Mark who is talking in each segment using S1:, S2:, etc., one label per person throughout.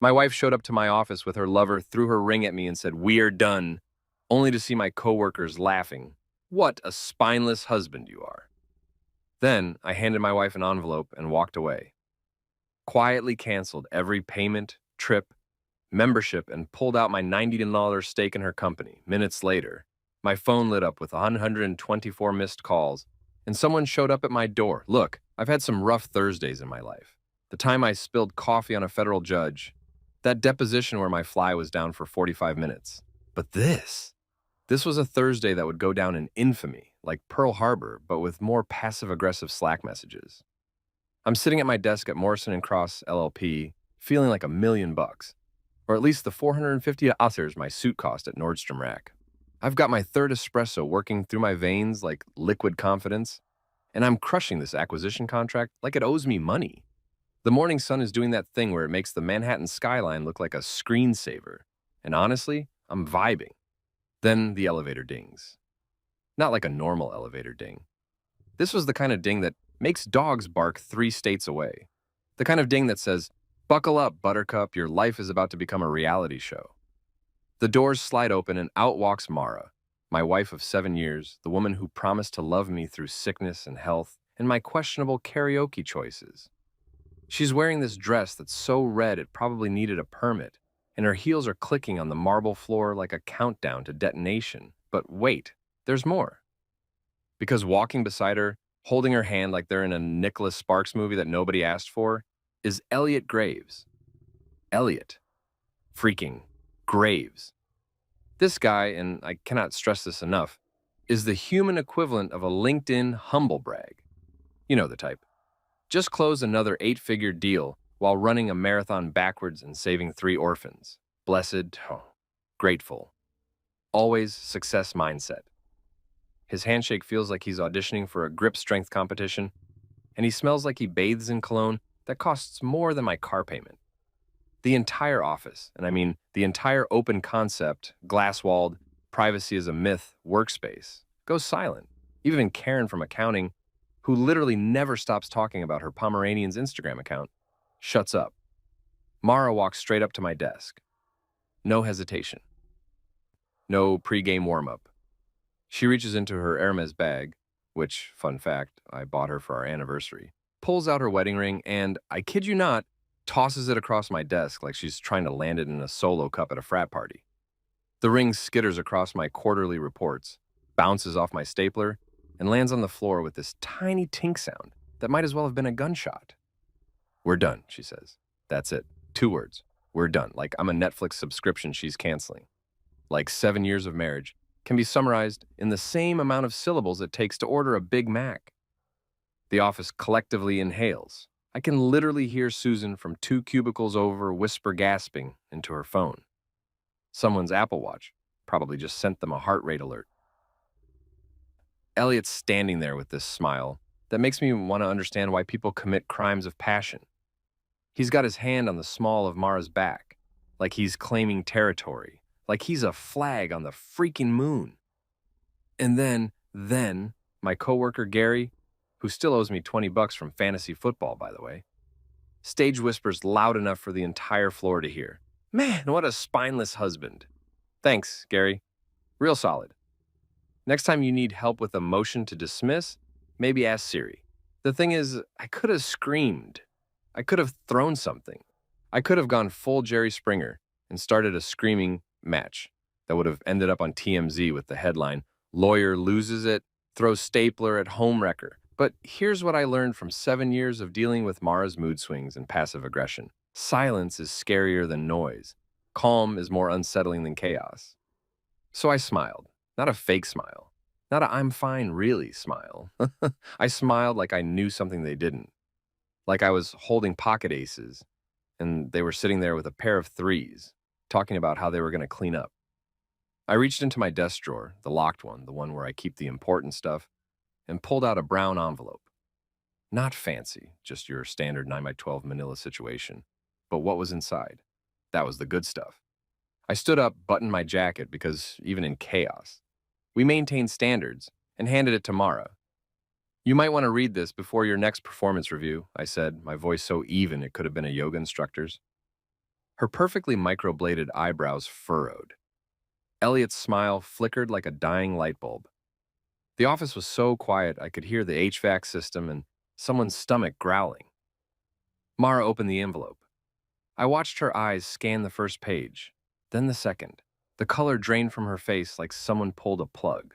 S1: My wife showed up to my office with her lover, threw her ring at me, and said, "We're done," only to see my coworkers laughing. What a spineless husband you are. Then I handed my wife an envelope and walked away. Quietly canceled every payment, trip, membership, and pulled out my $90 stake in her company. Minutes later, my phone lit up with 124 missed calls, and someone showed up at my door. Look, I've had some rough Thursdays in my life. The time I spilled coffee on a federal judge, that deposition where my fly was down for 45 minutes. But this was a Thursday that would go down in infamy, like Pearl Harbor, but with more passive-aggressive Slack messages. I'm sitting at my desk at Morrison and Cross LLP, feeling like $1 million, or at least the 450 others my suit cost at Nordstrom Rack. I've got my third espresso working through my veins like liquid confidence, and I'm crushing this acquisition contract like it owes me money. The morning sun is doing that thing where it makes the Manhattan skyline look like a screensaver, and honestly, I'm vibing. Then the elevator dings. Not like a normal elevator ding. This was the kind of ding that makes dogs bark 3 states away. The kind of ding that says, "Buckle up, Buttercup, your life is about to become a reality show." The doors slide open and out walks Mara, my wife of 7 years, the woman who promised to love me through sickness and health and my questionable karaoke choices. She's wearing this dress that's so red it probably needed a permit, and her heels are clicking on the marble floor like a countdown to detonation. But wait, there's more. Because walking beside her, holding her hand like they're in a Nicholas Sparks movie that nobody asked for, is Elliot Graves. Elliot. Freaking Graves. This guy, and I cannot stress this enough, is the human equivalent of a LinkedIn humble brag. You know the type. Just closed another 8-figure deal while running a marathon backwards and saving 3 orphans. Blessed, grateful. Always success mindset. His handshake feels like he's auditioning for a grip strength competition, and he smells like he bathes in cologne that costs more than my car payment. The entire office, and I mean the entire open concept, glass-walled, privacy is a myth workspace, goes silent. Even Karen from accounting, who literally never stops talking about her Pomeranian's Instagram account, shuts up. Mara walks straight up to my desk. No hesitation. No pre-game warm-up. She reaches into her Hermes bag, which, fun fact, I bought her for our anniversary, pulls out her wedding ring, and, I kid you not, tosses it across my desk like she's trying to land it in a solo cup at a frat party. The ring skitters across my quarterly reports, bounces off my stapler, and lands on the floor with this tiny tink sound that might as well have been a gunshot. "We're done," she says. That's it. 2 words. We're done. Like I'm a Netflix subscription she's canceling. Like 7 years of marriage can be summarized in the same amount of syllables it takes to order a Big Mac. The office collectively inhales. I can literally hear Susan from 2 cubicles over whisper gasping into her phone. Someone's Apple Watch probably just sent them a heart rate alert. Elliot's standing there with this smile that makes me want to understand why people commit crimes of passion. He's got his hand on the small of Mara's back, like he's claiming territory, like he's a flag on the freaking moon. And then, my coworker Gary, who still owes me $20 from fantasy football, by the way, stage whispers loud enough for the entire floor to hear. "Man, what a spineless husband." Thanks, Gary. Real solid. Next time you need help with a motion to dismiss, maybe ask Siri. The thing is, I could have screamed. I could have thrown something. I could have gone full Jerry Springer and started a screaming match that would have ended up on TMZ with the headline, "Lawyer loses it, throws stapler at homewrecker." But here's what I learned from 7 years of dealing with Mara's mood swings and passive aggression. Silence is scarier than noise. Calm is more unsettling than chaos. So I smiled. Not a fake smile. Not a "I'm fine, really" smile. I smiled like I knew something they didn't. Like I was holding pocket aces, and they were sitting there with a pair of threes, talking about how they were going to clean up. I reached into my desk drawer, the locked one, the one where I keep the important stuff, and pulled out a brown envelope. Not fancy, just your standard 9x12 manila situation. But what was inside? That was the good stuff. I stood up, buttoned my jacket, because even in chaos, we maintained standards, and handed it to Mara. "You might want to read this before your next performance review," I said, my voice so even it could have been a yoga instructor's. Her perfectly microbladed eyebrows furrowed. Elliot's smile flickered like a dying light bulb. The office was so quiet I could hear the HVAC system and someone's stomach growling. Mara opened the envelope. I watched her eyes scan the first page, then the second. The color drained from her face like someone pulled a plug.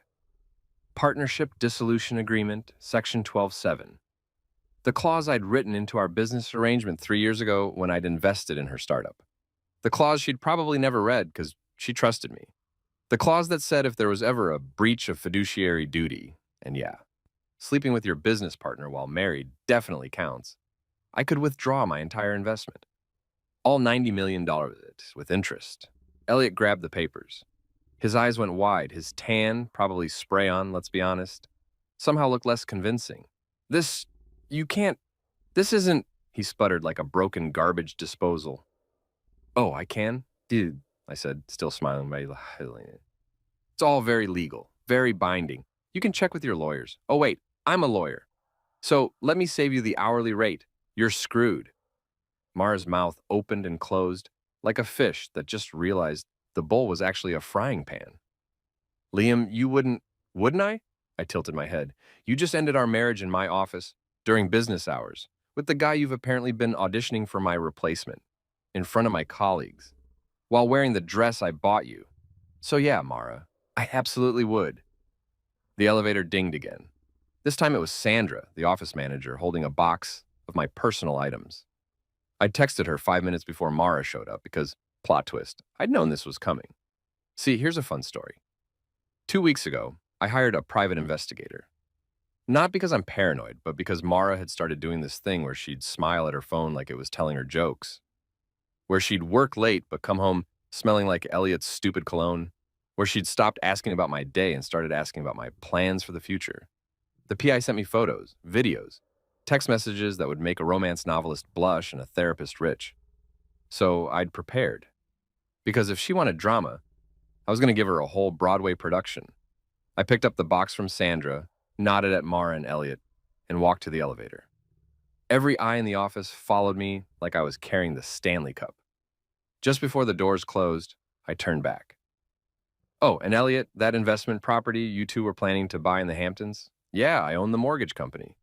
S1: Partnership Dissolution Agreement, Section 12.7. The clause I'd written into our business arrangement 3 years ago when I'd invested in her startup. The clause she'd probably never read because she trusted me. The clause that said if there was ever a breach of fiduciary duty, and yeah, sleeping with your business partner while married definitely counts, I could withdraw my entire investment. All $90 million of it, with interest. Elliot grabbed the papers. His eyes went wide, his tan, probably spray-on, let's be honest, somehow looked less convincing. You can't, this isn't, he sputtered like a broken garbage disposal. Oh, I can? Dude, I said, still smiling. It's all very legal, very binding. You can check with your lawyers. Oh, wait, I'm a lawyer. So let me save you the hourly rate. You're screwed. Mara's mouth opened and closed like a fish that just realized the bowl was actually a frying pan. Liam, you wouldn't I? I tilted my head. You just ended our marriage in my office during business hours with the guy you've apparently been auditioning for my replacement in front of my colleagues while wearing the dress I bought you. So yeah, Mara, I absolutely would. The elevator dinged again. This time it was Sandra, the office manager, holding a box of my personal items. I texted her 5 minutes before Mara showed up because, plot twist, I'd known this was coming. See, here's a fun story. 2 weeks ago, I hired a private investigator. Not because I'm paranoid, but because Mara had started doing this thing where she'd smile at her phone like it was telling her jokes. Where she'd work late but come home smelling like Elliot's stupid cologne. Where she'd stopped asking about my day and started asking about my plans for the future. The PI sent me photos, videos, text messages that would make a romance novelist blush and a therapist rich. So I'd prepared. Because if she wanted drama, I was going to give her a whole Broadway production. I picked up the box from Sandra, nodded at Mara and Elliot, and walked to the elevator. Every eye in the office followed me like I was carrying the Stanley Cup. Just before the doors closed, I turned back. Oh, and Elliot, that investment property you two were planning to buy in the Hamptons? Yeah, I own the mortgage company.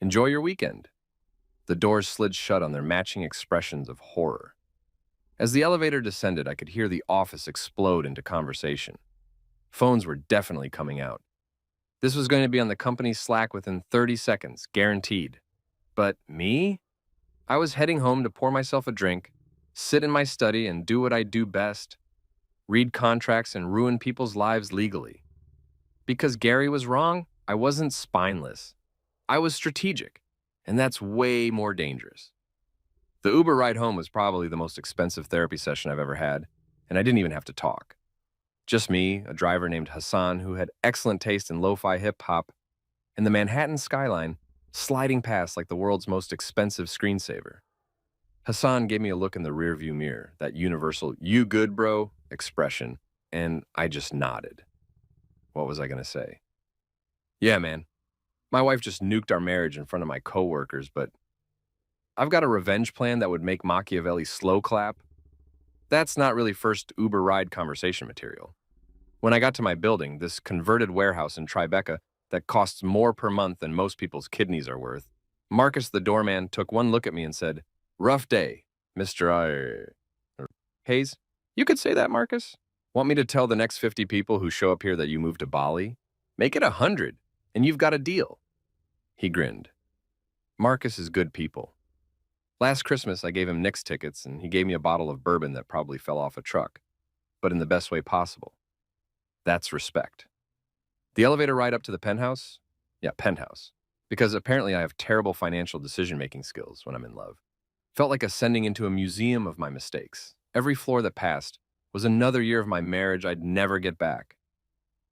S1: Enjoy your weekend. The doors slid shut on their matching expressions of horror. As the elevator descended, I could hear the office explode into conversation. Phones were definitely coming out. This was going to be on the company's Slack within 30 seconds, guaranteed. But me? I was heading home to pour myself a drink, sit in my study, and do what I do best: read contracts and ruin people's lives legally. Because Gary was wrong, I wasn't spineless. I was strategic, and that's way more dangerous. The Uber ride home was probably the most expensive therapy session I've ever had, and I didn't even have to talk. Just me, a driver named Hassan who had excellent taste in lo-fi hip-hop, and the Manhattan skyline sliding past like the world's most expensive screensaver. Hassan gave me a look in the rearview mirror, that universal "you good, bro" expression, and I just nodded. What was I going to say? Yeah, man. My wife just nuked our marriage in front of my coworkers, but I've got a revenge plan that would make Machiavelli slow clap. That's not really first Uber ride conversation material. When I got to my building, this converted warehouse in Tribeca that costs more per month than most people's kidneys are worth, Marcus the doorman took one look at me and said, "Rough day, Mr. Hayes." You could say that, Marcus. Want me to tell the next 50 people who show up here that you moved to Bali? Make it 100, and you've got a deal. He grinned. Marcus is good people. Last Christmas, I gave him Knicks tickets, and he gave me a bottle of bourbon that probably fell off a truck, but in the best way possible. That's respect. The elevator ride up to the penthouse? Yeah, penthouse. Because apparently I have terrible financial decision-making skills when I'm in love. Felt like ascending into a museum of my mistakes. Every floor that passed was another year of my marriage I'd never get back.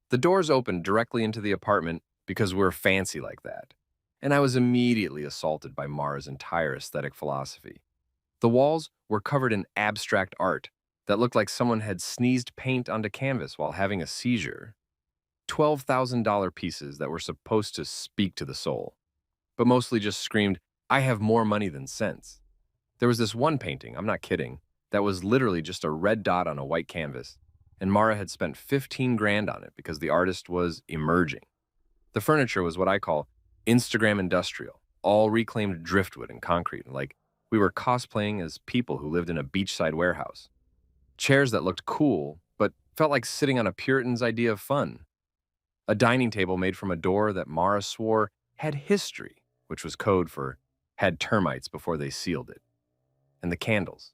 S1: The doors opened directly into the apartment because we're fancy like that. And I was immediately assaulted by Mara's entire aesthetic philosophy. The walls were covered in abstract art that looked like someone had sneezed paint onto canvas while having a seizure. $12,000 pieces that were supposed to speak to the soul, but mostly just screamed, "I have more money than sense." There was this one painting, I'm not kidding. that was literally just a red dot on a white canvas, and Mara had spent 15 grand on it because the artist was emerging. The furniture was what I call Instagram industrial, all reclaimed driftwood and concrete, like we were cosplaying as people who lived in a beachside warehouse. Chairs that looked cool, but felt like sitting on a Puritan's idea of fun. A dining table made from a door that Mara swore had history, which was code for had termites before they sealed it. And the candles.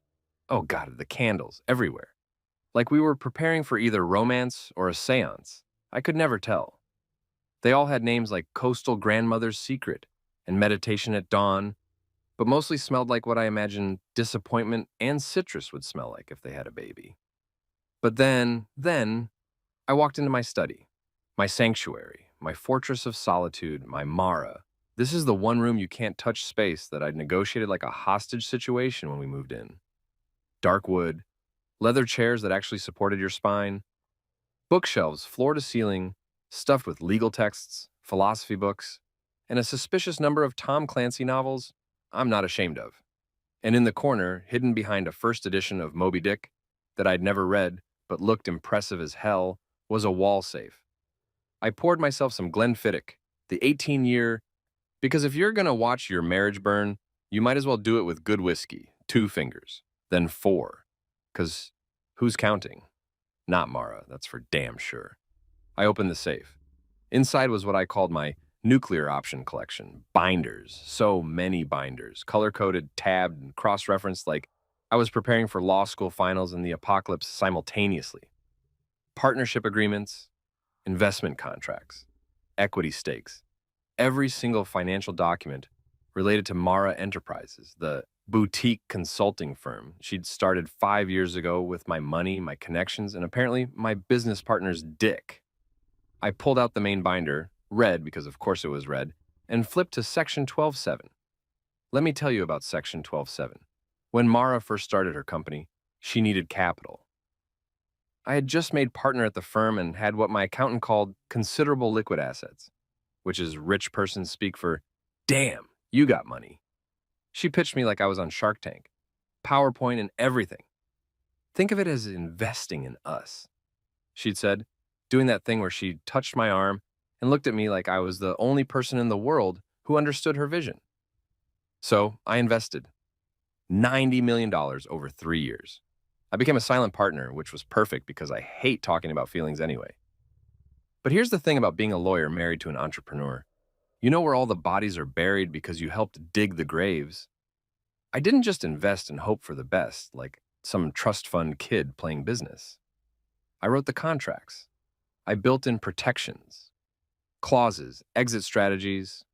S1: Oh God, the candles everywhere. Like we were preparing for either romance or a seance. I could never tell. They all had names like Coastal Grandmother's Secret and Meditation at Dawn, but mostly smelled like what I imagined disappointment and citrus would smell like if they had a baby. But then, I walked into my study, my sanctuary, my fortress of solitude, my Mara. This is the one room you can't touch space that I'd negotiated like a hostage situation when we moved in. Dark wood, leather chairs that actually supported your spine, bookshelves floor to ceiling, stuffed with legal texts, philosophy books, and a suspicious number of Tom Clancy novels I'm not ashamed of. And in the corner, hidden behind a first edition of Moby Dick that I'd never read but looked impressive as hell, was a wall safe. I poured myself some Glenfiddich, the 18-year, because if you're gonna watch your marriage burn, you might as well do it with good whiskey, 2 fingers, then 4. 'Cause who's counting? Not Mara, that's for damn sure. I opened the safe. Inside was what I called my nuclear option collection. Binders. So many binders. Color-coded, tabbed, and cross-referenced like I was preparing for law school finals and the apocalypse simultaneously. Partnership agreements, investment contracts, equity stakes. Every single financial document related to Mara Enterprises, the boutique consulting firm she'd started 5 years ago with my money, my connections, and apparently my business partner's dick. I pulled out the main binder, read because of course it was red, and flipped to section 12.7. Let me tell you about section 12.7. When Mara first started her company, she needed capital. I had just made partner at the firm and had what my accountant called considerable liquid assets, which is rich person speak for, damn, you got money. She pitched me like I was on Shark Tank, PowerPoint and everything. Think of it as investing in us, she'd said, doing that thing where she touched my arm and looked at me like I was the only person in the world who understood her vision. So I invested $90 million over 3 years. I became a silent partner, which was perfect because I hate talking about feelings anyway. But here's the thing about being a lawyer married to an entrepreneur. You know where all the bodies are buried because you helped dig the graves. I didn't just invest and hope for the best, like some trust fund kid playing business. I wrote the contracts. I built in protections, clauses, exit strategies,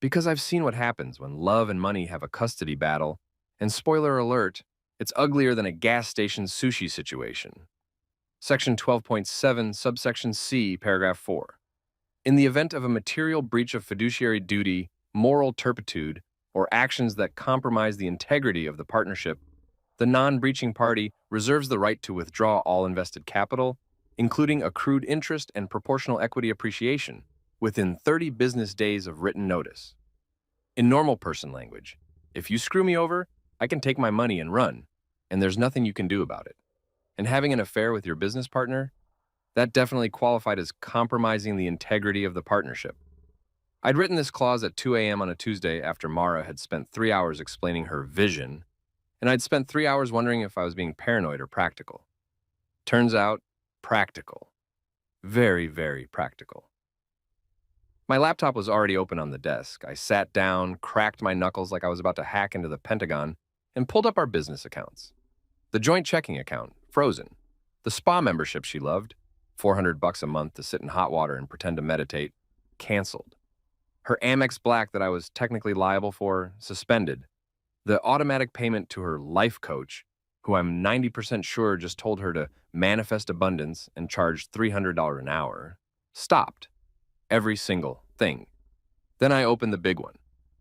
S1: because I've seen what happens when love and money have a custody battle, and spoiler alert, it's uglier than a gas station sushi situation. Section 12.7, subsection C, paragraph 4. In the event of a material breach of fiduciary duty, moral turpitude, or actions that compromise the integrity of the partnership, the non-breaching party reserves the right to withdraw all invested capital, including accrued interest and proportional equity appreciation, within 30 business days of written notice. In normal person language, if you screw me over, I can take my money and run, and there's nothing you can do about it. And having an affair with your business partner, that definitely qualified as compromising the integrity of the partnership. I'd written this clause at 2 a.m. on a Tuesday after Mara had spent 3 hours explaining her vision, and I'd spent 3 hours wondering if I was being paranoid or practical. Turns out, practical. Very, very practical. My laptop was already open on the desk. I sat down, cracked my knuckles like I was about to hack into the Pentagon, and pulled up our business accounts. The joint checking account, frozen. The spa membership she loved, $400 a month to sit in hot water and pretend to meditate, canceled. Her Amex Black that I was technically liable for, suspended. The automatic payment to her life coach, who I'm 90% sure just told her to manifest abundance and charge $300 an hour, stopped. Every single thing. Then I opened the big one,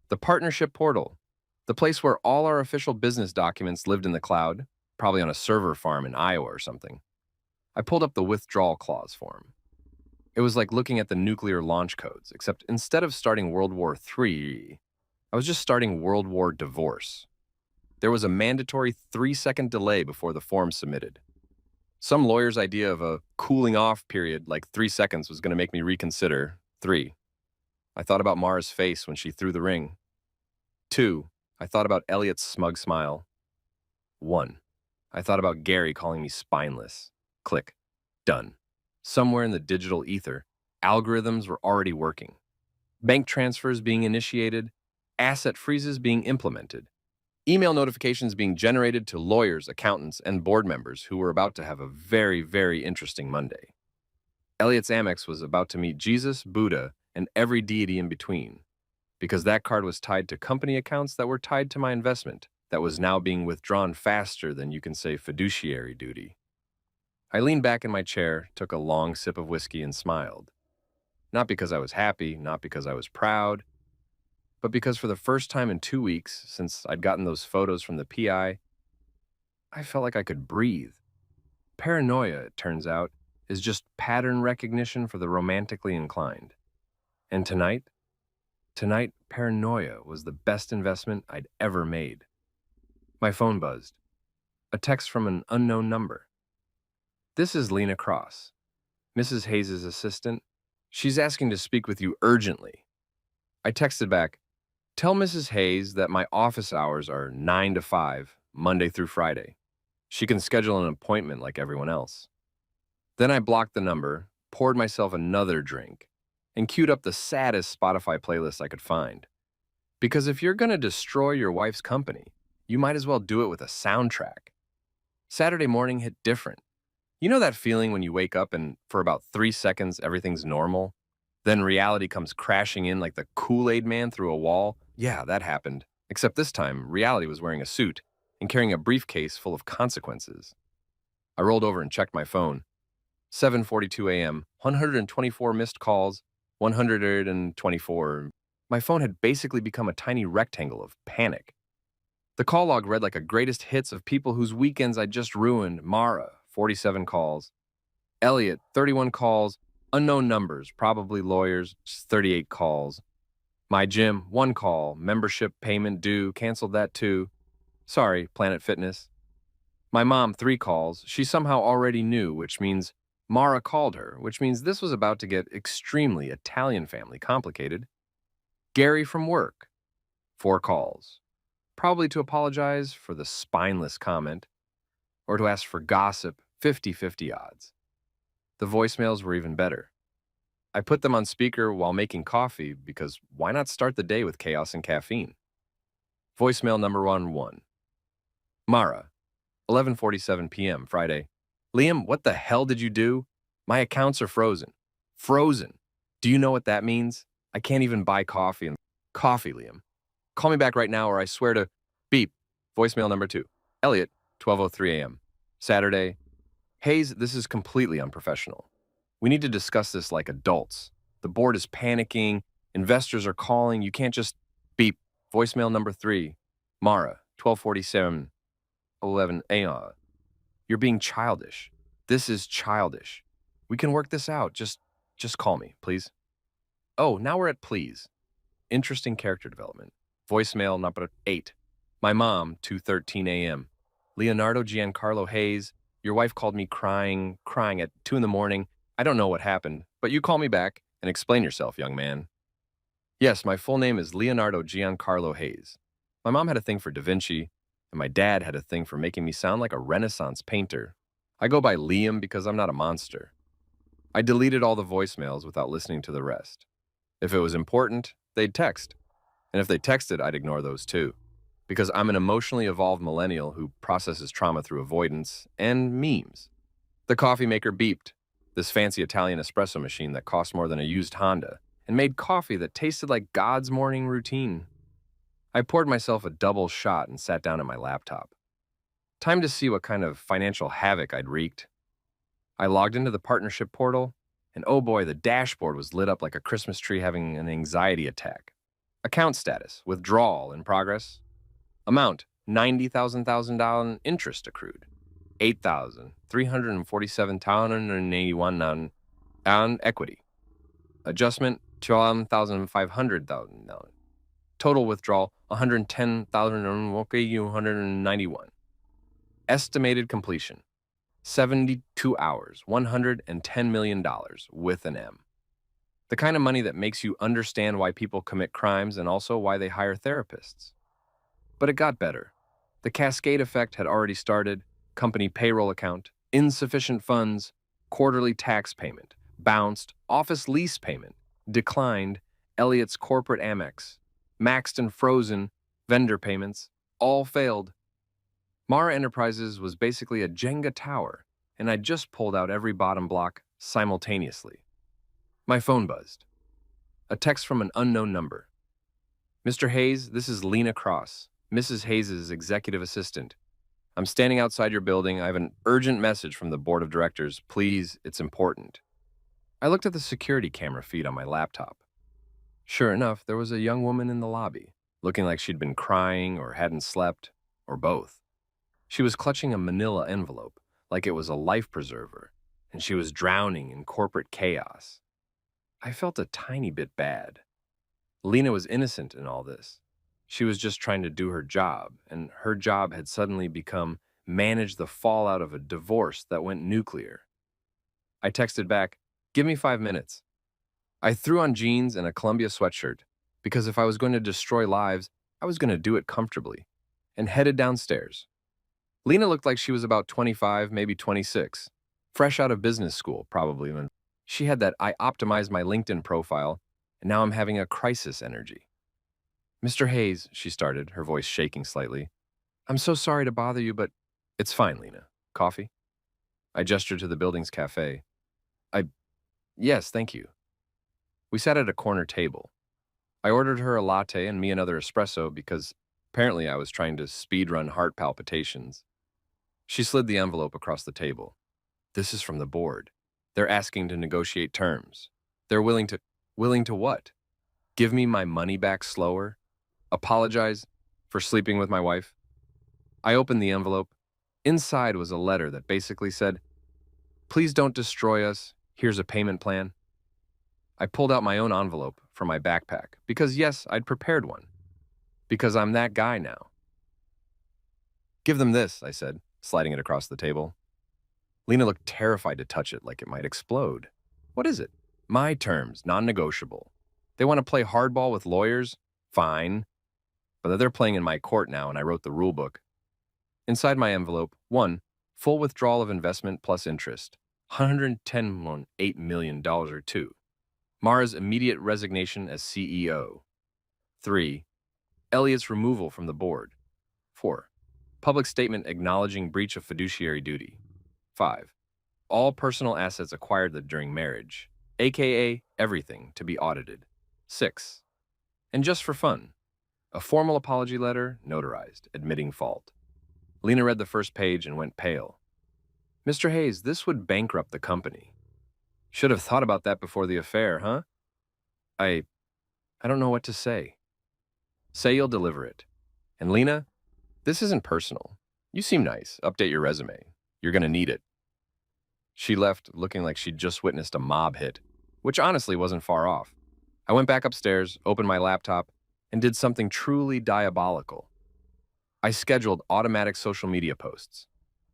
S1: the partnership portal, the place where all our official business documents lived in the cloud, probably on a server farm in Iowa or something. I pulled up the withdrawal clause form. It was like looking at the nuclear launch codes, except instead of starting World War III, I was just starting World War divorce. There was a mandatory 3-second delay before the form submitted. Some lawyer's idea of a cooling off period like 3 seconds was going to make me reconsider. 3. I thought about Mara's face when she threw the ring. 2. I thought about Elliot's smug smile. 1. I thought about Gary calling me spineless. Click. Done. Somewhere in the digital ether, algorithms were already working. Bank transfers being initiated, asset freezes being implemented, email notifications being generated to lawyers, accountants, and board members who were about to have a very, very interesting Monday. Elliot's Amex was about to meet Jesus, Buddha, and every deity in between, because that card was tied to company accounts that were tied to my investment that was now being withdrawn faster than you can say fiduciary duty. I leaned back in my chair, took a long sip of whiskey, and smiled. Not because I was happy, not because I was proud, but because for the first time in 2 weeks, since I'd gotten those photos from the PI, I felt like I could breathe. Paranoia, it turns out, is just pattern recognition for the romantically inclined. And tonight, paranoia was the best investment I'd ever made. My phone buzzed. A text from an unknown number. This is Lena Cross, Mrs. Hayes' assistant. She's asking to speak with you urgently. I texted back, tell Mrs. Hayes that my office hours are 9 to 5, Monday through Friday. She can schedule an appointment like everyone else. Then I blocked the number, poured myself another drink, and queued up the saddest Spotify playlist I could find. Because if you're going to destroy your wife's company, you might as well do it with a soundtrack. Saturday morning hit different. You know that feeling when you wake up and for about 3 seconds everything's normal? Then reality comes crashing in like the Kool-Aid man through a wall? Yeah, that happened. Except this time, reality was wearing a suit and carrying a briefcase full of consequences. I rolled over and checked my phone. 7:42 a.m., 124 missed calls, 124. My phone had basically become a tiny rectangle of panic. The call log read like a greatest hits of people whose weekends I'd just ruined. Mara, 47 calls. Elliot, 31 calls. Unknown numbers, probably lawyers, 38 calls. My gym, 1 call. Membership payment due, canceled that too. Sorry, Planet Fitness. My mom, 3 calls. She somehow already knew, which means Mara called her, which means this was about to get extremely Italian family complicated. Gary from work, 4 calls. Probably to apologize for the spineless comment, or to ask for gossip, 50-50 odds. The voicemails were even better. I put them on speaker while making coffee because why not start the day with chaos and caffeine? Voicemail number 1. Mara, 11:47 p.m. Friday. Liam, what the hell did you do? My accounts are frozen. Frozen. Do you know what that means? I can't even buy coffee. Coffee, Liam. Call me back right now or I swear to beep. Voicemail number 2. Elliot, 12:03 a.m. Saturday. Hayes, this is completely unprofessional. We need to discuss this like adults. The board is panicking. Investors are calling. You can't just beep. Voicemail number 3. Mara, 12:47, 11 a.m. You're being childish. This is childish. We can work this out. Just call me, please. Oh, now we're at please. Interesting character development. Voicemail number 8. My mom, 2:13 a.m. Leonardo Giancarlo Hayes, your wife called me crying at 2 in the morning. I don't know what happened, but you call me back and explain yourself, young man. Yes, my full name is Leonardo Giancarlo Hayes. My mom had a thing for Da Vinci, and my dad had a thing for making me sound like a Renaissance painter. I go by Liam because I'm not a monster. I deleted all the voicemails without listening to the rest. If it was important, they'd text. And if they texted, I'd ignore those too. Because I'm an emotionally evolved millennial who processes trauma through avoidance and memes. The coffee maker beeped, this fancy Italian espresso machine that cost more than a used Honda, and made coffee that tasted like God's morning routine. I poured myself a double shot and sat down at my laptop. Time to see what kind of financial havoc I'd wreaked. I logged into the partnership portal, and oh boy, the dashboard was lit up like a Christmas tree having an anxiety attack. Account status, withdrawal in progress. Amount, $90,000 interest accrued. $8,347,81 on equity. Adjustment, $12,500. Total withdrawal, 110,191. Estimated completion, 72 hours, $110 million with an M. The kind of money that makes you understand why people commit crimes and also why they hire therapists. But it got better. The cascade effect had already started: company payroll account, insufficient funds, quarterly tax payment, bounced, office lease payment, declined, Elliot's corporate Amex, maxed and frozen, vendor payments, all failed. Mara Enterprises was basically a Jenga tower, and I'd just pulled out every bottom block simultaneously. My phone buzzed. A text from an unknown number. "Mr. Hayes, this is Lena Cross, Mrs. Hayes' executive assistant. I'm standing outside your building. I have an urgent message from the board of directors. Please, it's important." I looked at the security camera feed on my laptop. Sure enough, there was a young woman in the lobby, looking like she'd been crying or hadn't slept, or both. She was clutching a manila envelope like it was a life preserver, and she was drowning in corporate chaos. I felt a tiny bit bad. Lena was innocent in all this. She was just trying to do her job, and her job had suddenly become manage the fallout of a divorce that went nuclear. I texted back, "Give me 5 minutes." I threw on jeans and a Columbia sweatshirt, because if I was going to destroy lives, I was going to do it comfortably, and headed downstairs. Lena looked like she was about 25, maybe 26, fresh out of business school, probably. When she had that "I optimized my LinkedIn profile, and now I'm having a crisis" energy. "Mr. Hayes," she started, her voice shaking slightly. "I'm so sorry to bother you, but..." "It's fine, Lena. Coffee?" I gestured to the building's cafe. Yes, thank you." We sat at a corner table. I ordered her a latte and me another espresso because apparently I was trying to speedrun heart palpitations. She slid the envelope across the table. "This is from the board. They're asking to negotiate terms. They're willing to..." "Willing to what? Give me my money back slower? Apologize for sleeping with my wife?" I opened the envelope. Inside was a letter that basically said, "Please don't destroy us. Here's a payment plan." I pulled out my own envelope from my backpack because, yes, I'd prepared one. Because I'm that guy now. "Give them this," I said, sliding it across the table. Lena looked terrified to touch it like it might explode. "What is it?" "My terms, non-negotiable. They want to play hardball with lawyers? Fine. But they're playing in my court now, and I wrote the rule book." Inside my envelope, 1. Full withdrawal of investment plus interest, $110.8 million or 2. Mara's immediate resignation as CEO. 3. Elliot's removal from the board. 4. Public statement acknowledging breach of fiduciary duty. 5. All personal assets acquired during marriage, aka everything, to be audited. 6. And just for fun, a formal apology letter, notarized, admitting fault. Lena read the first page and went pale. "Mr. Hayes, this would bankrupt the company. Should have thought about that before the affair, huh?" I don't know what to say." "Say you'll deliver it. And Lena, this isn't personal. You seem nice. Update your resume. You're gonna need it." She left looking like she'd just witnessed a mob hit, which honestly wasn't far off. I went back upstairs, opened my laptop, and did something truly diabolical. I scheduled automatic social media posts.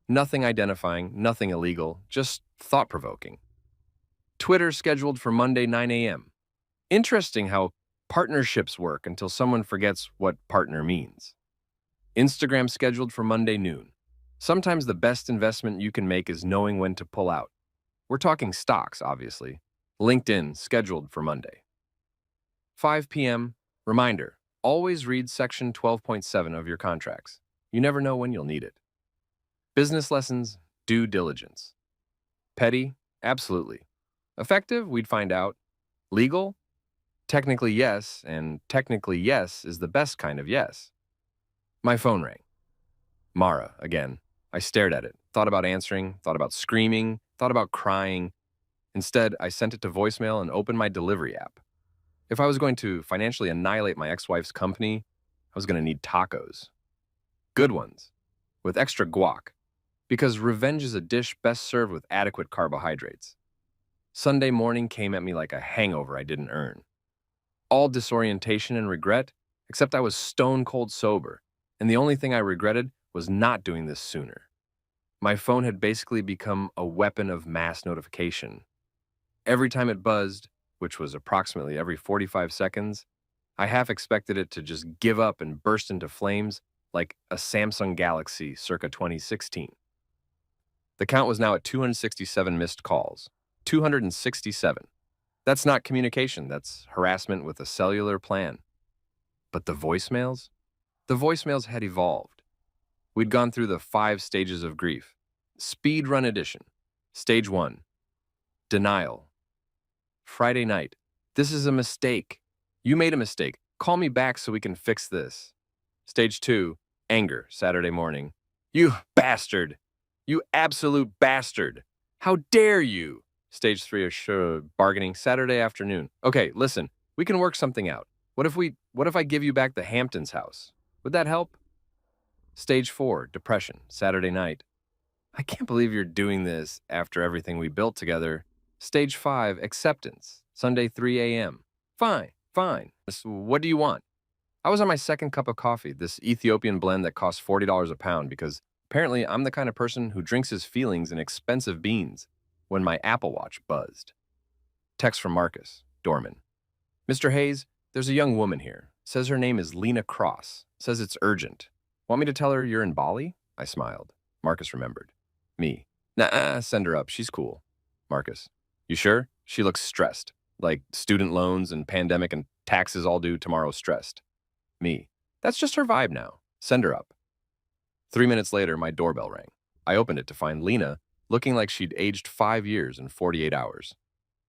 S1: Nothing identifying, nothing illegal, just thought-provoking. Twitter scheduled for Monday 9 a.m. Interesting how partnerships work until someone forgets what partner means. Instagram scheduled for Monday noon. Sometimes the best investment you can make is knowing when to pull out. We're talking stocks, obviously. LinkedIn scheduled for Monday. 5 p.m. Reminder, always read section 12.7 of your contracts. You never know when you'll need it. Business lessons, due diligence. Petty? Absolutely. Effective? We'd find out. Legal? Technically yes, and technically yes is the best kind of yes. My phone rang. Mara, again. I stared at it, thought about answering, thought about screaming, thought about crying. Instead, I sent it to voicemail and opened my delivery app. If I was going to financially annihilate my ex-wife's company, I was going to need tacos. Good ones, with extra guac, because revenge is a dish best served with adequate carbohydrates. Sunday morning came at me like a hangover I didn't earn. All disorientation and regret, Except I was stone cold sober, and the only thing I regretted was not doing this sooner. My phone had basically become a weapon of mass notification. Every time it buzzed, which was approximately every 45 seconds, I half expected it to just give up and burst into flames like a Samsung Galaxy circa 2016. The count was now at 267 missed calls. 267. That's not communication, that's harassment with a cellular plan. But the voicemails? The voicemails had evolved. We'd gone through the 5 stages of grief. Speed run edition. Stage 1. Denial. Friday night. This is a mistake. You made a mistake. Call me back so we can fix this. Stage 2. Anger. Saturday morning. You bastard. You absolute bastard. How dare you? Stage 3 of bargaining. Saturday afternoon. Okay, listen. We can work something out. What if I give you back the Hamptons house? Would that help? Stage 4. Depression. Saturday night. I can't believe you're doing this after everything we built together. Stage 5, acceptance. Sunday, 3 a.m. Fine, fine. What do you want? I was on my second cup of coffee, this Ethiopian blend that costs $40 a pound because apparently I'm the kind of person who drinks his feelings in expensive beans, when my Apple Watch buzzed. Text from Marcus, doorman. Mr. Hayes, there's a young woman here. Says her name is Lena Cross. Says it's urgent. Want me to tell her you're in Bali? I smiled. Marcus remembered. Me. Nah, send her up. She's cool. Marcus. You sure? She looks stressed. Like student loans and pandemic and taxes all due tomorrow stressed. Me. That's just her vibe now. Send her up. 3 minutes later, my doorbell rang. I opened it to find Lena looking like she'd aged 5 years in 48 hours.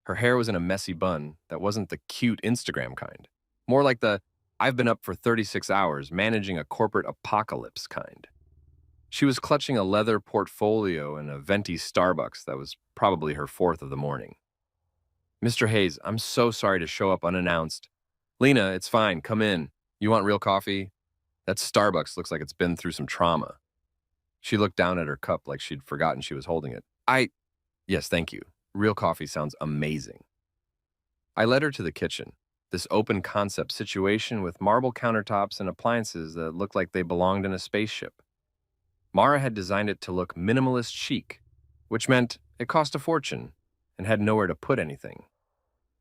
S1: Her hair was in a messy bun that wasn't the cute Instagram kind. More like the I've been up for 36 hours managing a corporate apocalypse kind. She was clutching a leather portfolio and a venti Starbucks that was probably her 4th of the morning. Mr. Hayes, I'm so sorry to show up unannounced. Lena, it's fine. Come in. You want real coffee? That Starbucks looks like it's been through some trauma. She looked down at her cup like she'd forgotten she was holding it. Yes, thank you. Real coffee sounds amazing. I led her to the kitchen, this open concept situation with marble countertops and appliances that looked like they belonged in a spaceship. Mara had designed it to look minimalist chic, which meant it cost a fortune and had nowhere to put anything.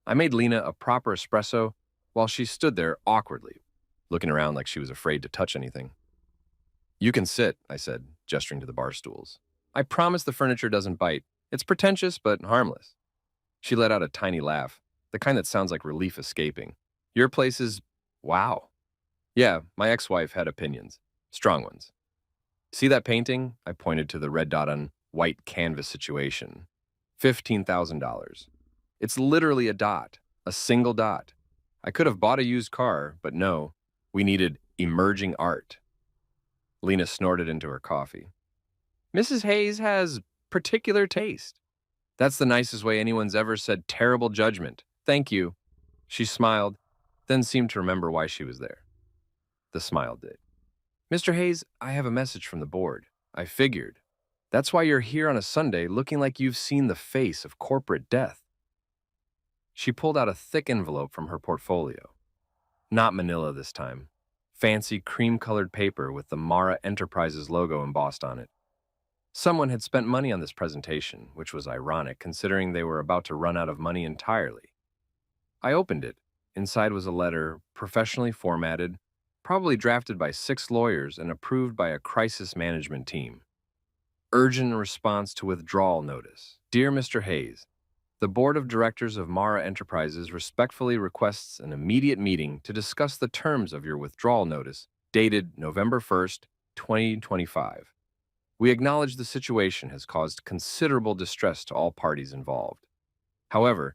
S1: I made Lena a proper espresso while she stood there awkwardly, looking around like she was afraid to touch anything. You can sit, I said, gesturing to the bar stools. I promise the furniture doesn't bite. It's pretentious, but harmless. She let out a tiny laugh, the kind that sounds like relief escaping. Your place is... wow. Yeah, my ex-wife had opinions. Strong ones. See that painting? I pointed to the red dot on white canvas situation. $15,000. It's literally a dot, a single dot. I could have bought a used car, but no, we needed emerging art. Lena snorted into her coffee. Mrs. Hayes has particular taste. That's the nicest way anyone's ever said terrible judgment. Thank you. She smiled, then seemed to remember why she was there. The smile did. Mr. Hayes, I have a message from the board. I figured. That's why you're here on a Sunday looking like you've seen the face of corporate death. She pulled out a thick envelope from her portfolio. Not manila this time. Fancy cream-colored paper with the Mara Enterprises logo embossed on it. Someone had spent money on this presentation, which was ironic considering they were about to run out of money entirely. I opened it. Inside was a letter, professionally formatted, probably drafted by 6 lawyers and approved by a crisis management team. Urgent response to withdrawal notice. Dear Mr. Hayes, the Board of Directors of Mara Enterprises respectfully requests an immediate meeting to discuss the terms of your withdrawal notice, dated November 1st, 2025. We acknowledge the situation has caused considerable distress to all parties involved. However,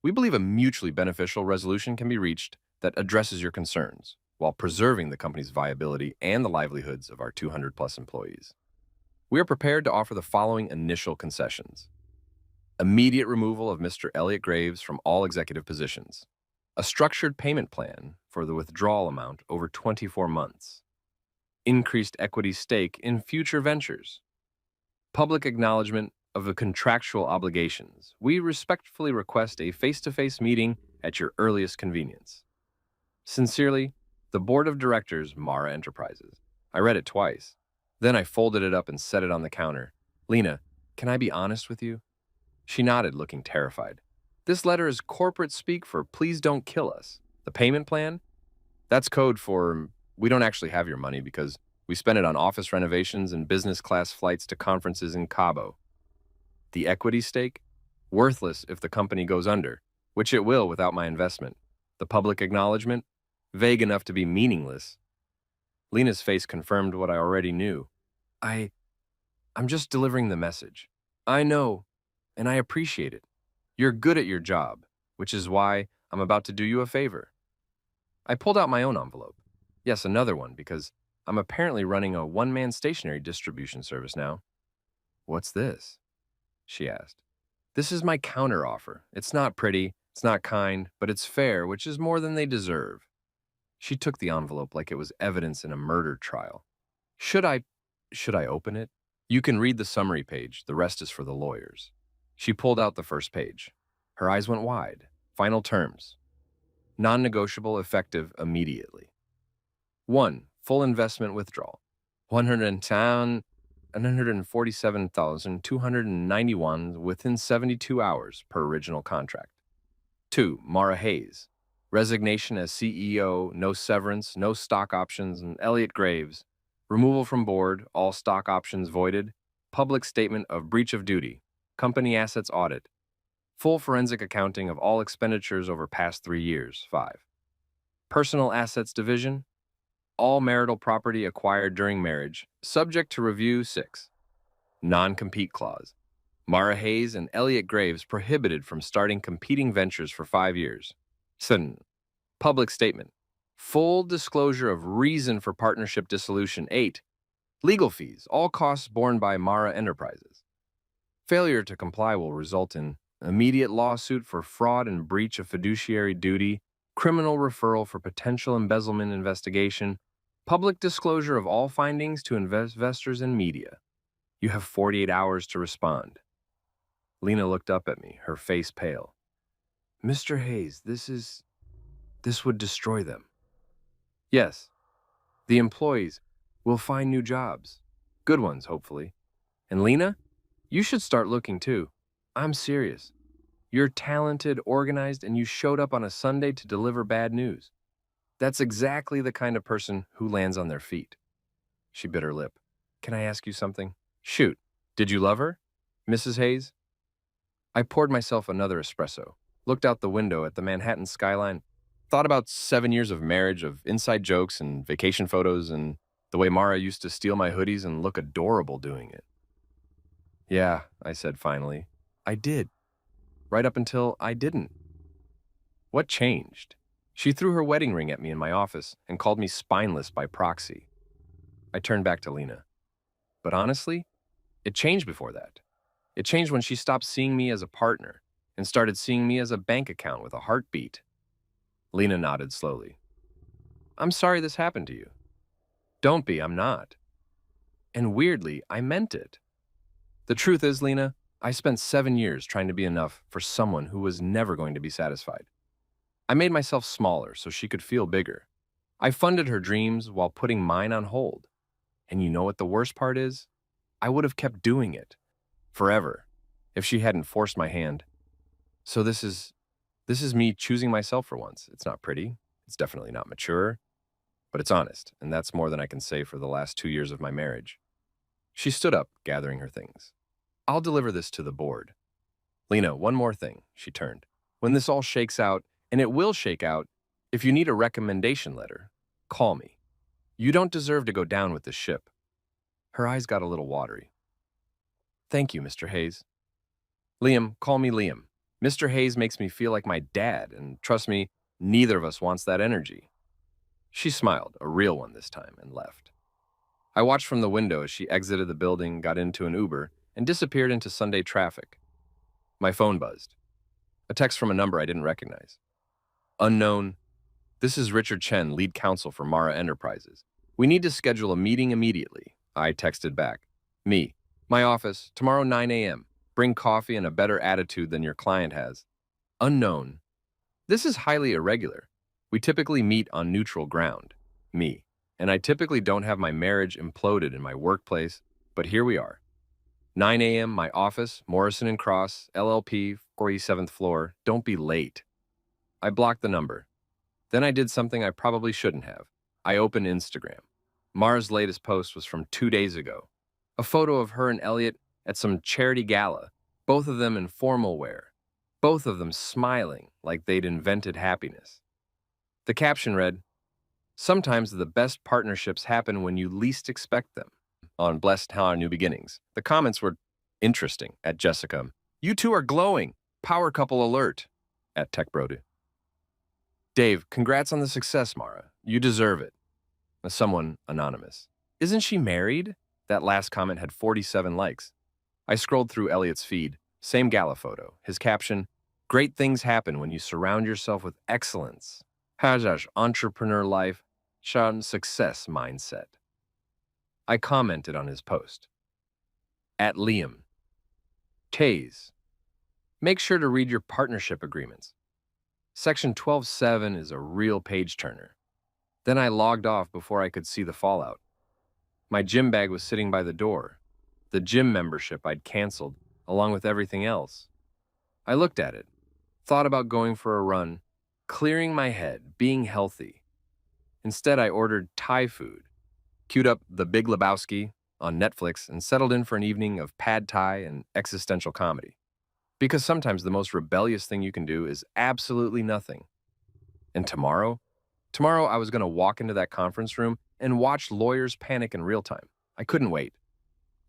S1: we believe a mutually beneficial resolution can be reached that addresses your concerns, while preserving the company's viability and the livelihoods of our 200-plus employees. We are prepared to offer the following initial concessions. Immediate removal of Mr. Elliot Graves from all executive positions. A structured payment plan for the withdrawal amount over 24 months. Increased equity stake in future ventures. Public acknowledgement of the contractual obligations. We respectfully request a face-to-face meeting at your earliest convenience. Sincerely, The Board of Directors, Mara Enterprises. I read it twice. Then I folded it up and set it on the counter. Lena, can I be honest with you? She nodded, looking terrified. This letter is corporate speak for please don't kill us. The payment plan? That's code for we don't actually have your money because we spent it on office renovations and business class flights to conferences in Cabo. The equity stake? Worthless if the company goes under, which it will without my investment. The public acknowledgement? Vague enough to be meaningless. Lena's face confirmed what I already knew. I'm just delivering the message. I know, and I appreciate it. You're good at your job, which is why I'm about to do you a favor. I pulled out my own envelope. Yes, another one, because I'm apparently running a one-man stationery distribution service now. What's this? She asked. This is my counteroffer. It's not pretty, it's not kind, but it's fair, which is more than they deserve. She took the envelope like it was evidence in a murder trial. Should I open it? You can read the summary page. The rest is for the lawyers. She pulled out the first page. Her eyes went wide. Final terms. Non-negotiable, effective immediately. 1. Full investment withdrawal. 147,291 within 72 hours per original contract. 2. Mara Hayes. Resignation as CEO, no severance, no stock options, and Elliot Graves. Removal from board, all stock options voided. Public statement of breach of duty. Company assets audit. Full forensic accounting of all expenditures over past 3 years. 5. Personal assets division. All marital property acquired during marriage, subject to review. 6. Non-compete clause. Mara Hayes and Elliot Graves prohibited from starting competing ventures for 5 years. 7. Public statement. Full disclosure of reason for partnership dissolution. 8. Legal fees, all costs borne by Mara Enterprises. Failure to comply will result in immediate lawsuit for fraud and breach of fiduciary duty, criminal referral for potential embezzlement investigation, public disclosure of all findings to investors and media. You have 48 hours to respond. Lena looked up at me, her face pale. Mr. Hayes, this would destroy them. Yes, the employees will find new jobs. Good ones, hopefully. And Lena, you should start looking too. I'm serious. You're talented, organized, and you showed up on a Sunday to deliver bad news. That's exactly the kind of person who lands on their feet. She bit her lip. Can I ask you something? Shoot. Did you love her, Mrs. Hayes? I poured myself another espresso, looked out the window at the Manhattan skyline, thought about 7 years of marriage, of inside jokes and vacation photos, and the way Mara used to steal my hoodies and look adorable doing it. Yeah, I said finally. I did. Right up until I didn't. What changed? She threw her wedding ring at me in my office and called me spineless by proxy. I turned back to Lena. But honestly, it changed before that. It changed when she stopped seeing me as a partner and started seeing me as a bank account with a heartbeat. Lena nodded slowly. I'm sorry this happened to you. Don't be, I'm not. And weirdly, I meant it. The truth is, Lena, I spent 7 years trying to be enough for someone who was never going to be satisfied. I made myself smaller so she could feel bigger. I funded her dreams while putting mine on hold. And you know what the worst part is? I would have kept doing it. Forever. If she hadn't forced my hand. So this is me choosing myself for once. It's not pretty. It's definitely not mature. But it's honest, and that's more than I can say for the last 2 years of my marriage. She stood up, gathering her things. I'll deliver this to the board. Lena, one more thing, she turned. When this all shakes out, and it will shake out, if you need a recommendation letter, call me. You don't deserve to go down with this ship. Her eyes got a little watery. Thank you, Mr. Hayes. Liam, call me Liam. Mr. Hayes makes me feel like my dad, and trust me, neither of us wants that energy. She smiled, a real one this time, and left. I watched from the window as she exited the building, got into an Uber, and disappeared into Sunday traffic. My phone buzzed. A text from a number I didn't recognize. Unknown. This is Richard Chen, lead counsel for Mara Enterprises. We need to schedule a meeting immediately. I texted back. Me. My office, tomorrow 9 a.m. Bring coffee and a better attitude than your client has. Unknown. This is highly irregular. We typically meet on neutral ground. Me. And I typically don't have my marriage imploded in my workplace, but here we are. 9 a.m., my office, Morrison and Cross, LLP, 47th floor. Don't be late. I blocked the number. Then I did something I probably shouldn't have. I opened Instagram. Mara's latest post was from 2 days ago. A photo of her and Elliot at some charity gala, both of them in formal wear, both of them smiling like they'd invented happiness. The caption read, "Sometimes the best partnerships happen when you least expect them." On Blessed How Our New Beginnings. The comments were interesting at Jessica. "You two are glowing. Power couple alert." At Tech Brodu. "Dave, congrats on the success, Mara. You deserve it." Someone anonymous. "Isn't she married?" That last comment had 47 likes. I scrolled through Elliot's feed. Same gala photo. His caption, "Great things happen when you surround yourself with excellence. Hajash entrepreneur life, Shan success mindset." I commented on his post. At Liam. Taze. Make sure to read your partnership agreements. Section 12.7 is a real page turner. Then I logged off before I could see the fallout. My gym bag was sitting by the door, the gym membership I'd canceled, along with everything else. I looked at it, thought about going for a run, clearing my head, being healthy. Instead, I ordered Thai food, queued up The Big Lebowski on Netflix, and settled in for an evening of pad thai and existential comedy. Because sometimes the most rebellious thing you can do is absolutely nothing. And tomorrow I was going to walk into that conference room and watch lawyers panic in real time. I couldn't wait.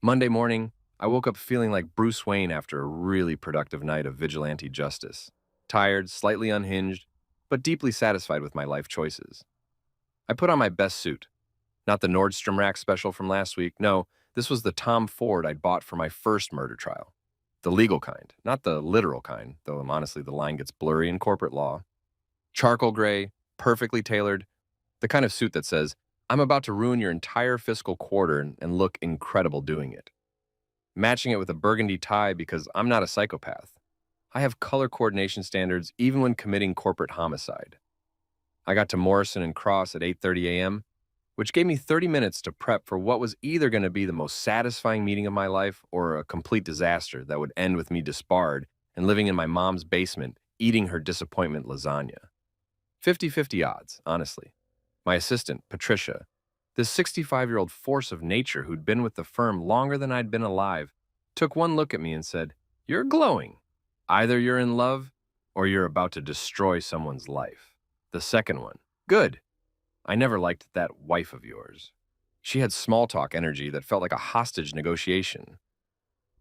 S1: Monday morning, I woke up feeling like Bruce Wayne after a really productive night of vigilante justice. Tired, slightly unhinged, but deeply satisfied with my life choices. I put on my best suit. Not the Nordstrom Rack special from last week. No, this was the Tom Ford I'd bought for my first murder trial. The legal kind, not the literal kind, though honestly the line gets blurry in corporate law. Charcoal gray, perfectly tailored, the kind of suit that says, "I'm about to ruin your entire fiscal quarter and look incredible doing it." Matching it with a burgundy tie because I'm not a psychopath. I have color coordination standards even when committing corporate homicide. I got to Morrison and Cross at 8:30 a.m., which gave me 30 minutes to prep for what was either going to be the most satisfying meeting of my life or a complete disaster that would end with me disbarred and living in my mom's basement eating her disappointment lasagna. 50-50 odds, honestly. My assistant, Patricia, this 65-year-old force of nature who'd been with the firm longer than I'd been alive, took one look at me and said, "You're glowing. Either you're in love or you're about to destroy someone's life." The second one. Good. I never liked that wife of yours. She had small talk energy that felt like a hostage negotiation.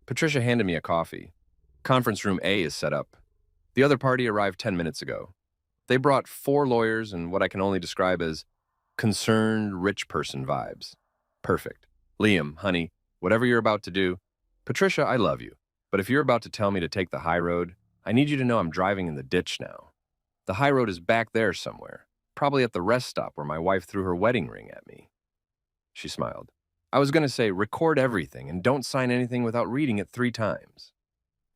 S1: Patricia handed me a coffee. Conference room A is set up. The other party arrived 10 minutes ago. They brought 4 lawyers and what I can only describe as concerned rich person vibes. Perfect. "Liam, honey, whatever you're about to do, Patricia, I love you. But if you're about to tell me to take the high road, I need you to know I'm driving in the ditch now. The high road is back there somewhere. Probably at the rest stop where my wife threw her wedding ring at me." She smiled. "I was going to say, record everything and don't sign anything without reading it 3 times.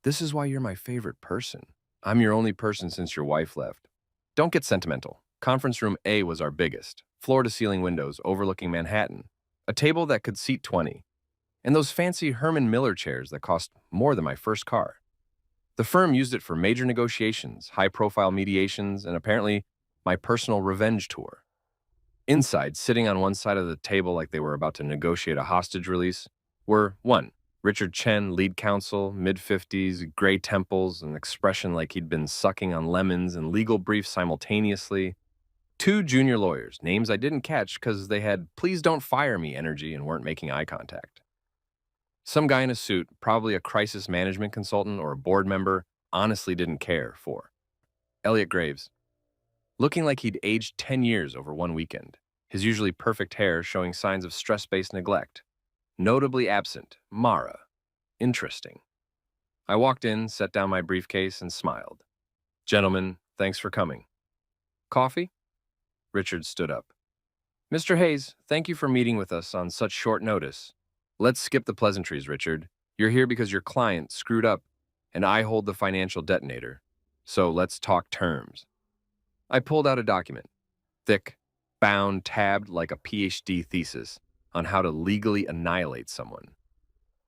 S1: This is why you're my favorite person. I'm your only person since your wife left. Don't get sentimental. Conference room A was our biggest, floor-to-ceiling windows overlooking Manhattan, a table that could seat 20, and those fancy Herman Miller chairs that cost more than my first car. The firm used it for major negotiations, high-profile mediations, and apparently my personal revenge tour. Inside, sitting on one side of the table like they were about to negotiate a hostage release, were 1. Richard Chen, lead counsel, mid-50s, gray temples, an expression like he'd been sucking on lemons and legal briefs simultaneously. 2 junior lawyers, names I didn't catch because they had "please don't fire me" energy and weren't making eye contact. Some guy in a suit, probably a crisis management consultant or a board member, honestly didn't care. 4. Elliot Graves, looking like he'd aged 10 years over one weekend, his usually perfect hair showing signs of stress-based neglect. Notably absent, Mara. Interesting. I walked in, set down my briefcase, and smiled. "Gentlemen, thanks for coming." "Coffee?" Richard stood up. "Mr. Hayes, thank you for meeting with us on such short notice. Let's skip the pleasantries, Richard. You're here because your client screwed up, and I hold the financial detonator. So let's talk terms." I pulled out a document. Thick, bound, tabbed like a PhD thesis on how to legally annihilate someone.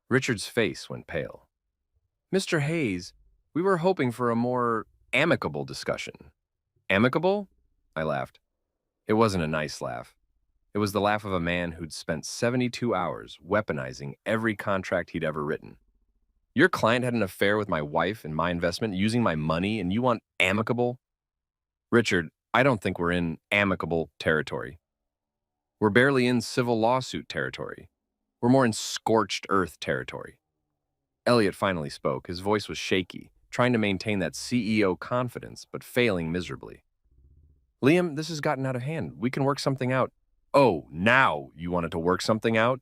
S1: Richard's face went pale. Mr. Hayes, we were hoping for a more amicable discussion. Amicable? I laughed. It wasn't a nice laugh. It was the laugh of a man who'd spent 72 hours weaponizing every contract he'd ever written. Your client had an affair with my wife and my investment using my money, and you want amicable? Richard, I don't think we're in amicable territory. We're barely in civil lawsuit territory. We're more in scorched earth territory. Elliot finally spoke. His voice was shaky, trying to maintain that CEO confidence, but failing miserably. Liam, this has gotten out of hand. We can work something out. Oh, now you wanted to work something out?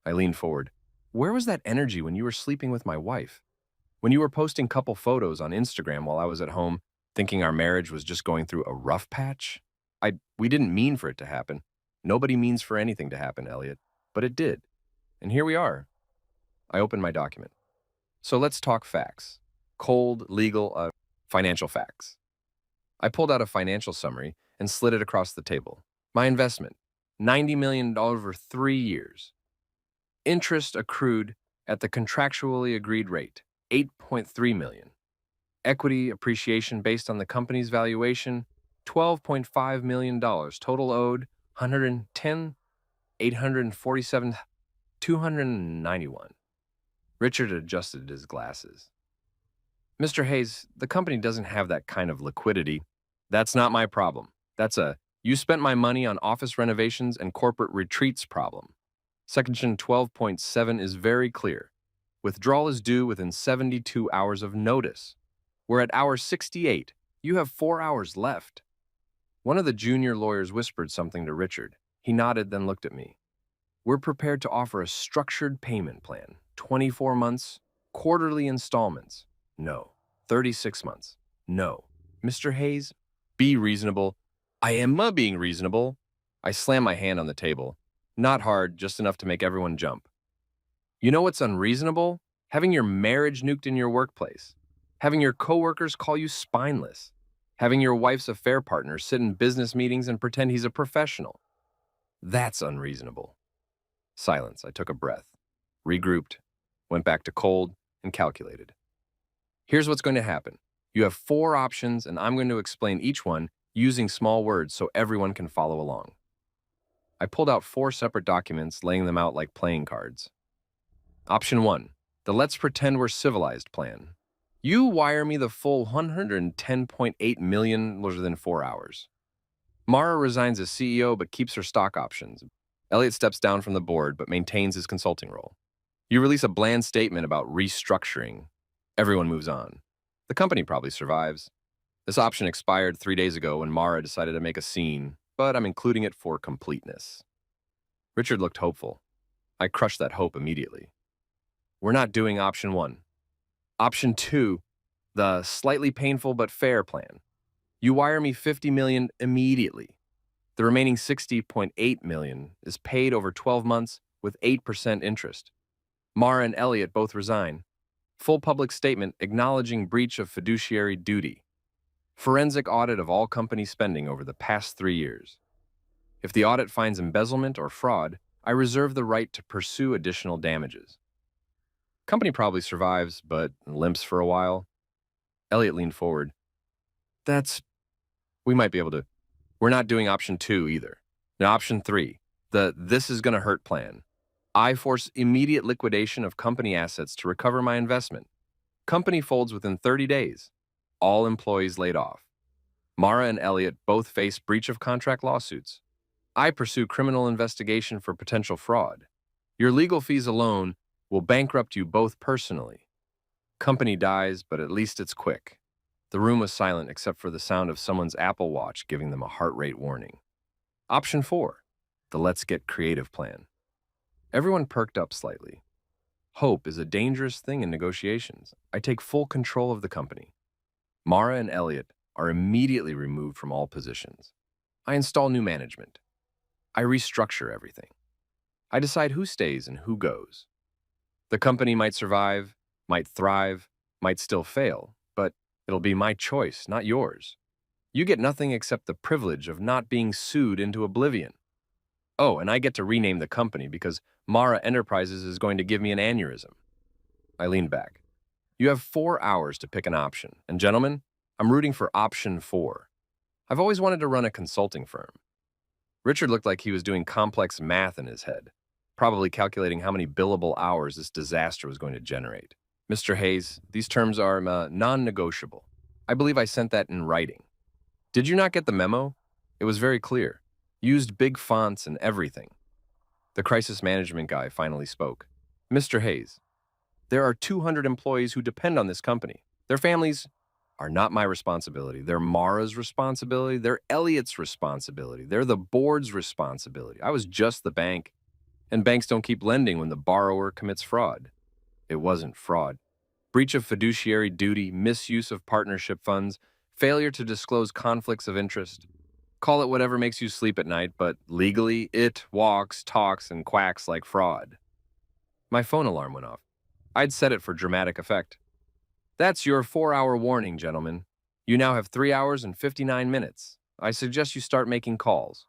S1: I leaned forward. Where was that energy when you were sleeping with my wife? When you were posting couple photos on Instagram while I was at home, thinking our marriage was just going through a rough patch? We didn't mean for it to happen. Nobody means for anything to happen, Elliot. But it did. And here we are. I opened my document. So let's talk facts. Cold, legal, financial facts. I pulled out a financial summary and slid it across the table. My investment, $90 million over 3 years. Interest accrued at the contractually agreed rate, $8.3 million. Equity appreciation based on the company's valuation, $12.5 million. Total owed, $110, $847, $291. Richard adjusted his glasses. Mr. Hayes, the company doesn't have that kind of liquidity. That's not my problem. That's a you spent my money on office renovations and corporate retreats problem. Section 12.7 is very clear. Withdrawal is due within 72 hours of notice. We're at hour 68. You have 4 hours left. One of the junior lawyers whispered something to Richard. He nodded, then looked at me. We're prepared to offer a structured payment plan, 24 months, quarterly installments. No. 36 months. No. Mr. Hayes, be reasonable. I am being reasonable. I slammed my hand on the table. Not hard, just enough to make everyone jump. You know what's unreasonable? Having your marriage nuked in your workplace. Having your coworkers call you spineless. Having your wife's affair partner sit in business meetings and pretend he's a professional. That's unreasonable. Silence. I took a breath, regrouped, went back to cold, and calculated. Here's what's going to happen. You have 4 options, and I'm going to explain each one using small words so everyone can follow along. I pulled out 4 separate documents, laying them out like playing cards. Option 1, the let's pretend we're civilized plan. You wire me the full $110.8 million within 4 hours. Mara resigns as CEO but keeps her stock options. Elliot steps down from the board but maintains his consulting role. You release a bland statement about restructuring. Everyone moves on. The company probably survives. This option expired 3 days ago when Mara decided to make a scene, but I'm including it for completeness. Richard looked hopeful. I crushed that hope immediately. We're not doing option 1. Option 2, the slightly painful but fair plan. You wire me $50 million immediately. The remaining $60.8 million is paid over 12 months with 8% interest. Mara and Elliot both resign. Full public statement acknowledging breach of fiduciary duty. Forensic audit of all company spending over the past 3 years. If the audit finds embezzlement or fraud, I reserve the right to pursue additional damages. Company probably survives, but limps for a while. Elliot leaned forward. We might be able to. We're not doing option 2 either. Now, option 3, the this is gonna hurt plan. I force immediate liquidation of company assets to recover my investment. Company folds within 30 days. All employees laid off. Mara and Elliot both face breach of contract lawsuits. I pursue criminal investigation for potential fraud. Your legal fees alone will bankrupt you both personally. Company dies, but at least it's quick. The room was silent except for the sound of someone's Apple Watch giving them a heart rate warning. Option 4, the let's get creative plan. Everyone perked up slightly. Hope is a dangerous thing in negotiations. I take full control of the company. Mara and Elliot are immediately removed from all positions. I install new management. I restructure everything. I decide who stays and who goes. The company might survive, might thrive, might still fail, but it'll be my choice, not yours. You get nothing except the privilege of not being sued into oblivion. Oh, and I get to rename the company because Mara Enterprises is going to give me an aneurysm. I leaned back. You have 4 hours to pick an option. And gentlemen, I'm rooting for option 4. I've always wanted to run a consulting firm. Richard looked like he was doing complex math in his head, probably calculating how many billable hours this disaster was going to generate. Mr. Hayes, these terms are non-negotiable. I believe I sent that in writing. Did you not get the memo? It was very clear. Used big fonts and everything. The crisis management guy finally spoke. Mr. Hayes, there are 200 employees who depend on this company. Their families are not my responsibility. They're Mara's responsibility. They're Elliot's responsibility. They're the board's responsibility. I was just the bank. And banks don't keep lending when the borrower commits fraud. It wasn't fraud. Breach of fiduciary duty, misuse of partnership funds, failure to disclose conflicts of interest. Call it whatever makes you sleep at night, but legally, it walks, talks, and quacks like fraud. My phone alarm went off. I'd set it for dramatic effect. That's your 4-hour warning, gentlemen. You now have 3 hours and 59 minutes. I suggest you start making calls.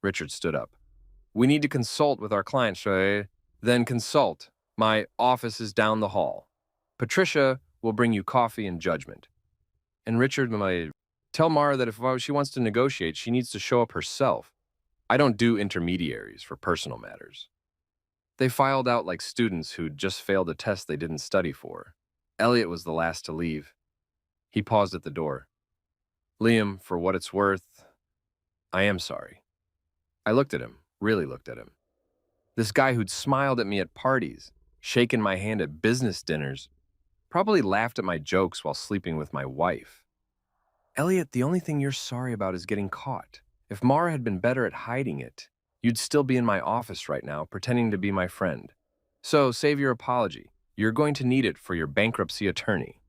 S1: Richard stood up. We need to consult with our client, sir. Then consult. My office is down the hall. Patricia will bring you coffee and judgment. And Richard, tell Mara that if she wants to negotiate, she needs to show up herself. I don't do intermediaries for personal matters. They filed out like students who'd just failed a test they didn't study for. Elliot was the last to leave. He paused at the door. Liam, for what it's worth, I am sorry. I looked at him, really looked at him. This guy who'd smiled at me at parties, shaken my hand at business dinners, probably laughed at my jokes while sleeping with my wife. Elliot, the only thing you're sorry about is getting caught. If Mara had been better at hiding it, you'd still be in my office right now, pretending to be my friend. So save your apology. You're going to need it for your bankruptcy attorney.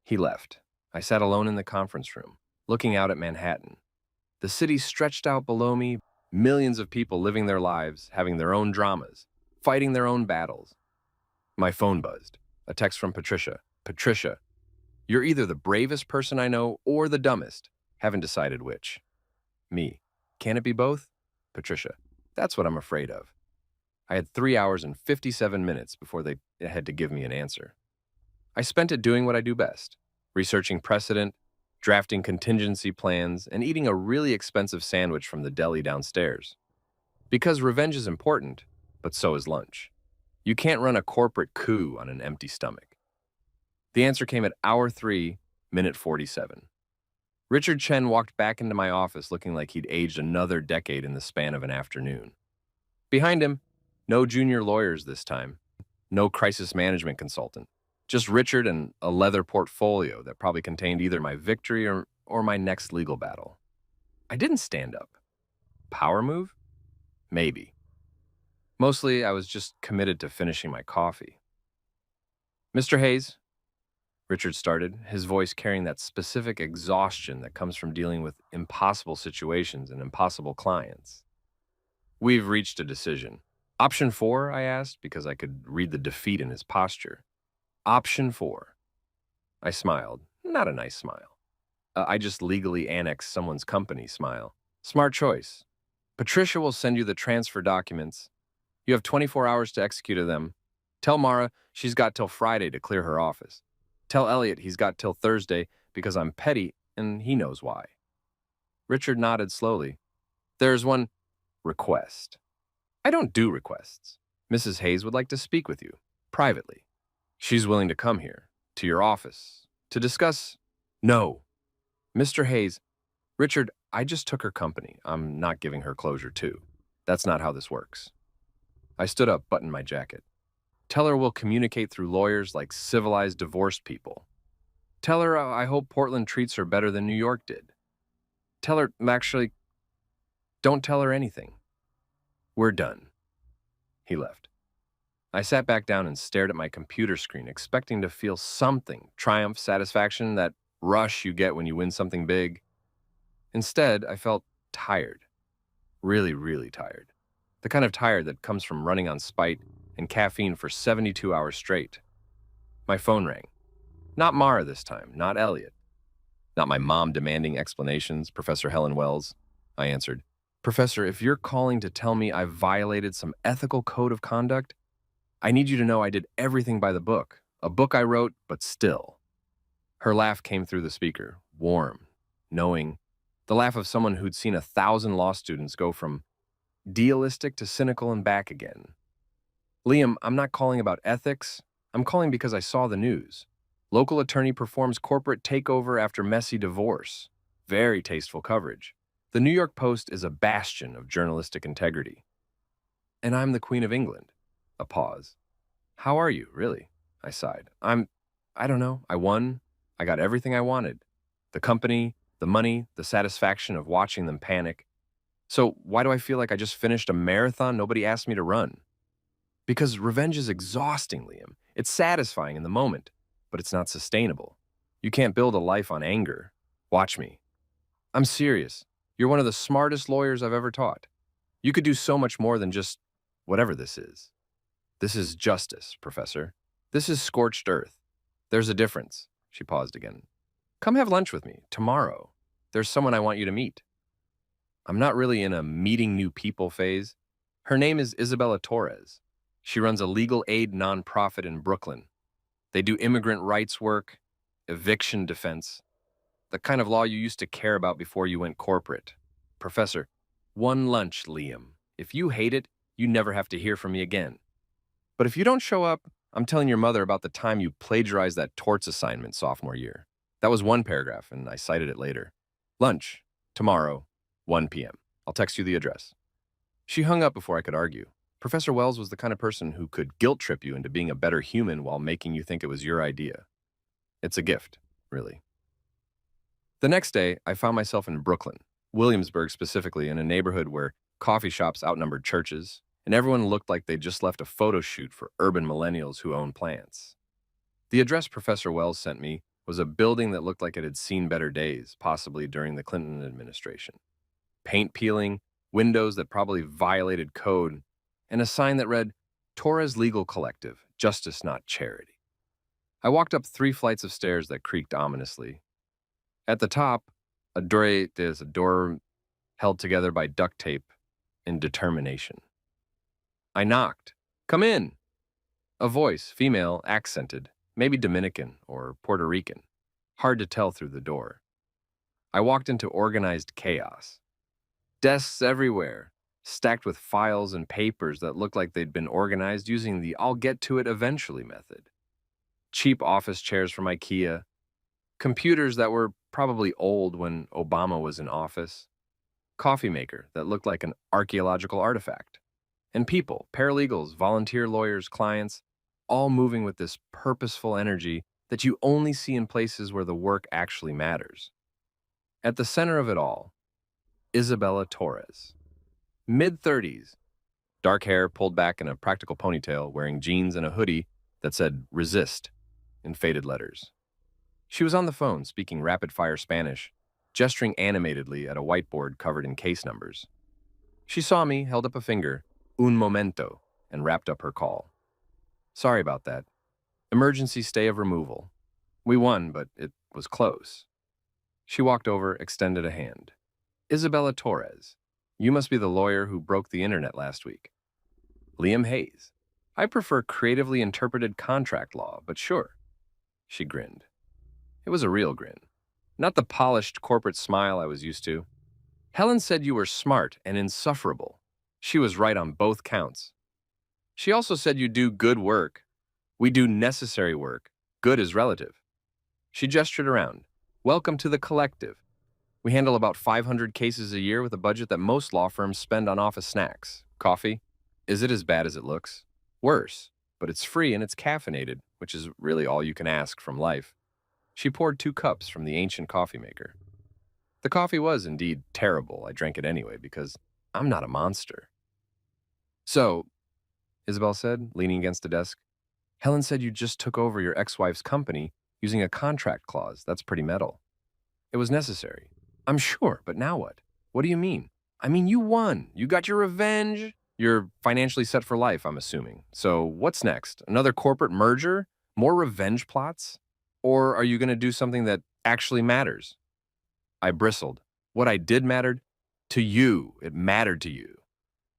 S1: He left. I sat alone in the conference room, looking out at Manhattan. The city stretched out below me, millions of people living their lives, having their own dramas, fighting their own battles. My phone buzzed. A text from Patricia. Patricia, you're either the bravest person I know or the dumbest. Haven't decided which. Me. Can it be both? Patricia. That's what I'm afraid of. I had 3 hours and 57 minutes before they had to give me an answer. I spent it doing what I do best, researching precedent, drafting contingency plans, and eating a really expensive sandwich from the deli downstairs. Because revenge is important, but so is lunch. You can't run a corporate coup on an empty stomach. The answer came at hour 3, minute 47. Richard Chen walked back into my office looking like he'd aged another decade in the span of an afternoon. Behind him, no junior lawyers this time, no crisis management consultant, just Richard and a leather portfolio that probably contained either my victory or my next legal battle. I didn't stand up. Power move? Maybe. Mostly, I was just committed to finishing my coffee. Mr. Hayes, Richard started, his voice carrying that specific exhaustion that comes from dealing with impossible situations and impossible clients. We've reached a decision. Option 4, I asked, because I could read the defeat in his posture. Option 4. I smiled. Not a nice smile. I just legally annexed someone's company smile. Smart choice. Patricia will send you the transfer documents. You have 24 hours to execute them. Tell Mara she's got till Friday to clear her office. Tell Elliot he's got till Thursday because I'm petty and he knows why. Richard nodded slowly. There's one request. I don't do requests. Mrs. Hayes would like to speak with you, privately. She's willing to come here, to your office, to discuss. No. Mr. Hayes, Richard, I just took her company. I'm not giving her closure too. That's not how this works. I stood up, buttoned my jacket. Tell her we'll communicate through lawyers like civilized divorced people. Tell her I hope Portland treats her better than New York did. Tell her, actually, don't tell her anything. We're done. He left. I sat back down and stared at my computer screen, expecting to feel something, triumph, satisfaction, that rush you get when you win something big. Instead, I felt tired. Really, really tired. The kind of tired that comes from running on spite and caffeine for 72 hours straight. My phone rang. Not Mara this time, not Elliot. Not my mom demanding explanations, Professor Helen Wells. I answered, Professor, if you're calling to tell me I've violated some ethical code of conduct, I need you to know I did everything by the book. A book I wrote, but still. Her laugh came through the speaker, warm, knowing, the laugh of someone who'd seen 1,000 law students go from idealistic to cynical and back again. Liam, I'm not calling about ethics. I'm calling because I saw the news. Local attorney performs corporate takeover after messy divorce. Very tasteful coverage. The New York Post is a bastion of journalistic integrity. And I'm the Queen of England. A pause. How are you, really? I sighed. I don't know. I won. I got everything I wanted. The company, the money, the satisfaction of watching them panic. So why do I feel like I just finished a marathon nobody asked me to run? Because revenge is exhausting, Liam. It's satisfying in the moment, but it's not sustainable. You can't build a life on anger. Watch me. I'm serious. You're one of the smartest lawyers I've ever taught. You could do so much more than just whatever this is. This is justice, Professor. This is scorched earth. There's a difference. She paused again. Come have lunch with me tomorrow. There's someone I want you to meet. I'm not really in a meeting new people phase. Her name is Isabella Torres. She runs a legal aid nonprofit in Brooklyn. They do immigrant rights work, eviction defense, the kind of law you used to care about before you went corporate. Professor, one lunch, Liam. If you hate it, you never have to hear from me again. But if you don't show up, I'm telling your mother about the time you plagiarized that torts assignment sophomore year. That was one paragraph, and I cited it later. Lunch, tomorrow, 1 p.m. I'll text you the address. She hung up before I could argue. Professor Wells was the kind of person who could guilt trip you into being a better human while making you think it was your idea. It's a gift, really. The next day, I found myself in Brooklyn, Williamsburg specifically, in a neighborhood where coffee shops outnumbered churches, and everyone looked like they'd just left a photo shoot for urban millennials who own plants. The address Professor Wells sent me was a building that looked like it had seen better days, possibly during the Clinton administration. Paint peeling, windows that probably violated code, and a sign that read, Torres Legal Collective, Justice Not Charity. I walked up 3 flights of stairs that creaked ominously. At the top, there's a door held together by duct tape and determination. I knocked. Come in. A voice, female, accented, maybe Dominican or Puerto Rican. Hard to tell through the door. I walked into organized chaos. Desks everywhere, stacked with files and papers that looked like they'd been organized using the I'll get to it eventually method. Cheap office chairs from IKEA. Computers that were probably old when Obama was in office. Coffee maker that looked like an archaeological artifact. And people, paralegals, volunteer lawyers, clients, all moving with this purposeful energy that you only see in places where the work actually matters. At the center of it all, Isabella Torres. Mid-30s, dark hair pulled back in a practical ponytail, wearing jeans and a hoodie that said resist in faded letters. She was on the phone, speaking rapid-fire Spanish, gesturing animatedly at a whiteboard covered in case numbers. She saw me, held up a finger, un momento, and wrapped up her call. Sorry about that. Emergency stay of removal. We won, but it was close. She walked over, extended a hand. Isabella Torres. You must be the lawyer who broke the internet last week. Liam Hayes. I prefer creatively interpreted contract law, but sure. She grinned. It was a real grin. Not the polished corporate smile I was used to. Helen said you were smart and insufferable. She was right on both counts. She also said you do good work. We do necessary work. Good is relative. She gestured around. Welcome to the collective. We handle about 500 cases a year with a budget that most law firms spend on office snacks. Coffee? Is it as bad as it looks? Worse, but it's free and it's caffeinated, which is really all you can ask from life. She poured 2 cups from the ancient coffee maker. The coffee was indeed terrible. I drank it anyway because I'm not a monster. So, Isabel said, leaning against the desk, Helen said you just took over your ex-wife's company using a contract clause. That's pretty metal. It was necessary. I'm sure, but now what? What do you mean? I mean, you won. You got your revenge. You're financially set for life, I'm assuming. So what's next? Another corporate merger? More revenge plots? Or are you going to do something that actually matters? I bristled. What I did mattered? To you. It mattered to you.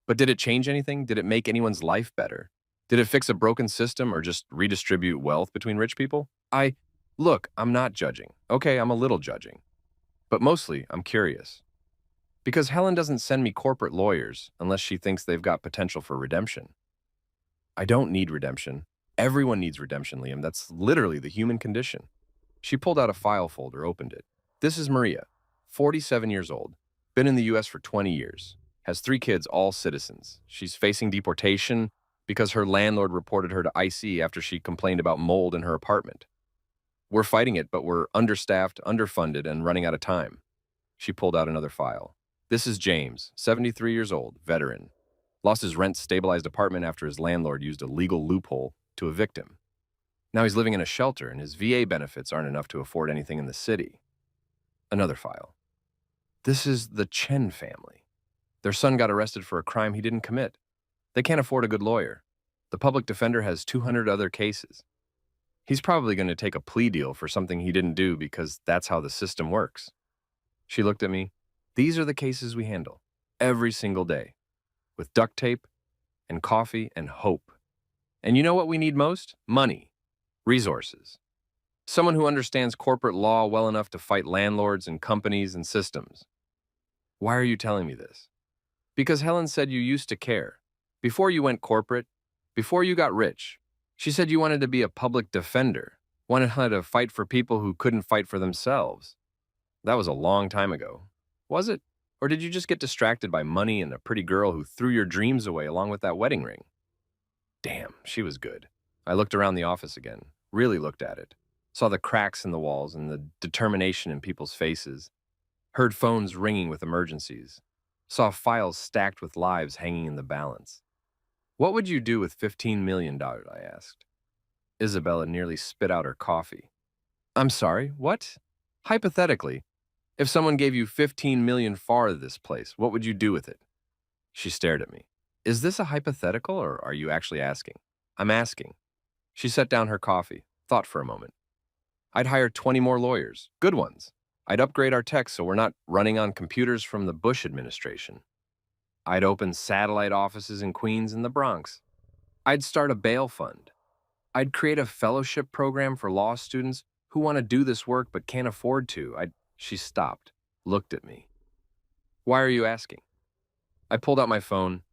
S1: But did it change anything? Did it make anyone's life better? Did it fix a broken system or just redistribute wealth between rich people? Look, I'm not judging. Okay, I'm a little judging. But mostly, I'm curious. Because Helen doesn't send me corporate lawyers unless she thinks they've got potential for redemption. I don't need redemption. Everyone needs redemption, Liam. That's literally the human condition. She pulled out a file folder, opened it. This is Maria, 47 years old, been in the US for 20 years, has 3 kids, all citizens. She's facing deportation because her landlord reported her to IC after she complained about mold in her apartment. We're fighting it, but we're understaffed, underfunded, and running out of time. She pulled out another file. This is James, 73 years old, veteran. Lost his rent-stabilized apartment after his landlord used a legal loophole to evict him. Now he's living in a shelter, and his VA benefits aren't enough to afford anything in the city. Another file. This is the Chen family. Their son got arrested for a crime he didn't commit. They can't afford a good lawyer. The public defender has 200 other cases. He's probably going to take a plea deal for something he didn't do because that's how the system works. She looked at me. These are the cases we handle every single day, with duct tape and coffee and hope. And you know what we need most? Money, resources. Someone who understands corporate law well enough to fight landlords and companies and systems. Why are you telling me this? Because Helen said you used to care. Before you went corporate, before you got rich, she said you wanted to be a public defender, wanted to fight for people who couldn't fight for themselves. That was a long time ago. Was it? Or did you just get distracted by money and a pretty girl who threw your dreams away along with that wedding ring? Damn, she was good. I looked around the office again, really looked at it. Saw the cracks in the walls and the determination in people's faces. Heard phones ringing with emergencies. Saw files stacked with lives hanging in the balance. What would you do with $15 million, I asked. Isabella nearly spit out her coffee. I'm sorry, what? Hypothetically, if someone gave you $15 million for this place, what would you do with it? She stared at me. Is this a hypothetical, or are you actually asking? I'm asking. She set down her coffee, thought for a moment. I'd hire 20 more lawyers, good ones. I'd upgrade our tech so we're not running on computers from the Bush administration. I'd open satellite offices in Queens and the Bronx. I'd start a bail fund. I'd create a fellowship program for law students who want to do this work but can't afford to. She stopped, looked at me. Why are you asking? I pulled out my phone,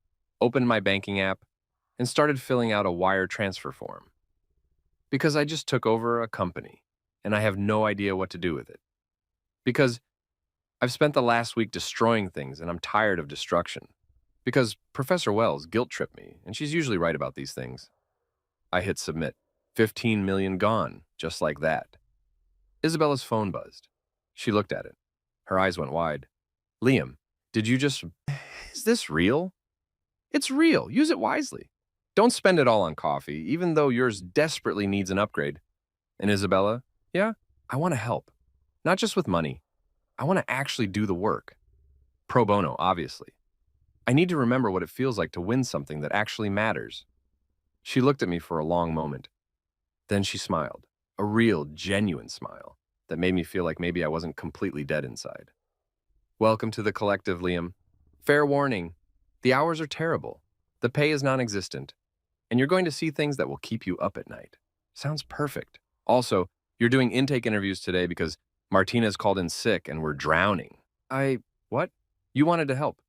S1: opened my banking app, and started filling out a wire transfer form. Because I just took over a company, and I have no idea what to do with it. Because I've spent the last week destroying things, and I'm tired of destruction. Because Professor Wells guilt-tripped me, and she's usually right about these things. I hit submit. 15 million gone, just like that. Isabella's phone buzzed. She looked at it. Her eyes went wide. Liam, did you just... Is this real? It's real. Use it wisely. Don't spend it all on coffee, even though yours desperately needs an upgrade. And Isabella, yeah, I want to help. Not just with money. I want to actually do the work. Pro bono, obviously. I need to remember what it feels like to win something that actually matters. She looked at me for a long moment. Then she smiled, a real, genuine smile that made me feel like maybe I wasn't completely dead inside. Welcome to the collective, Liam. Fair warning, the hours are terrible, the pay is non-existent, and you're going to see things that will keep you up at night. Sounds perfect. Also, you're doing intake interviews today because Martina's called in sick and we're drowning. What? You wanted to help.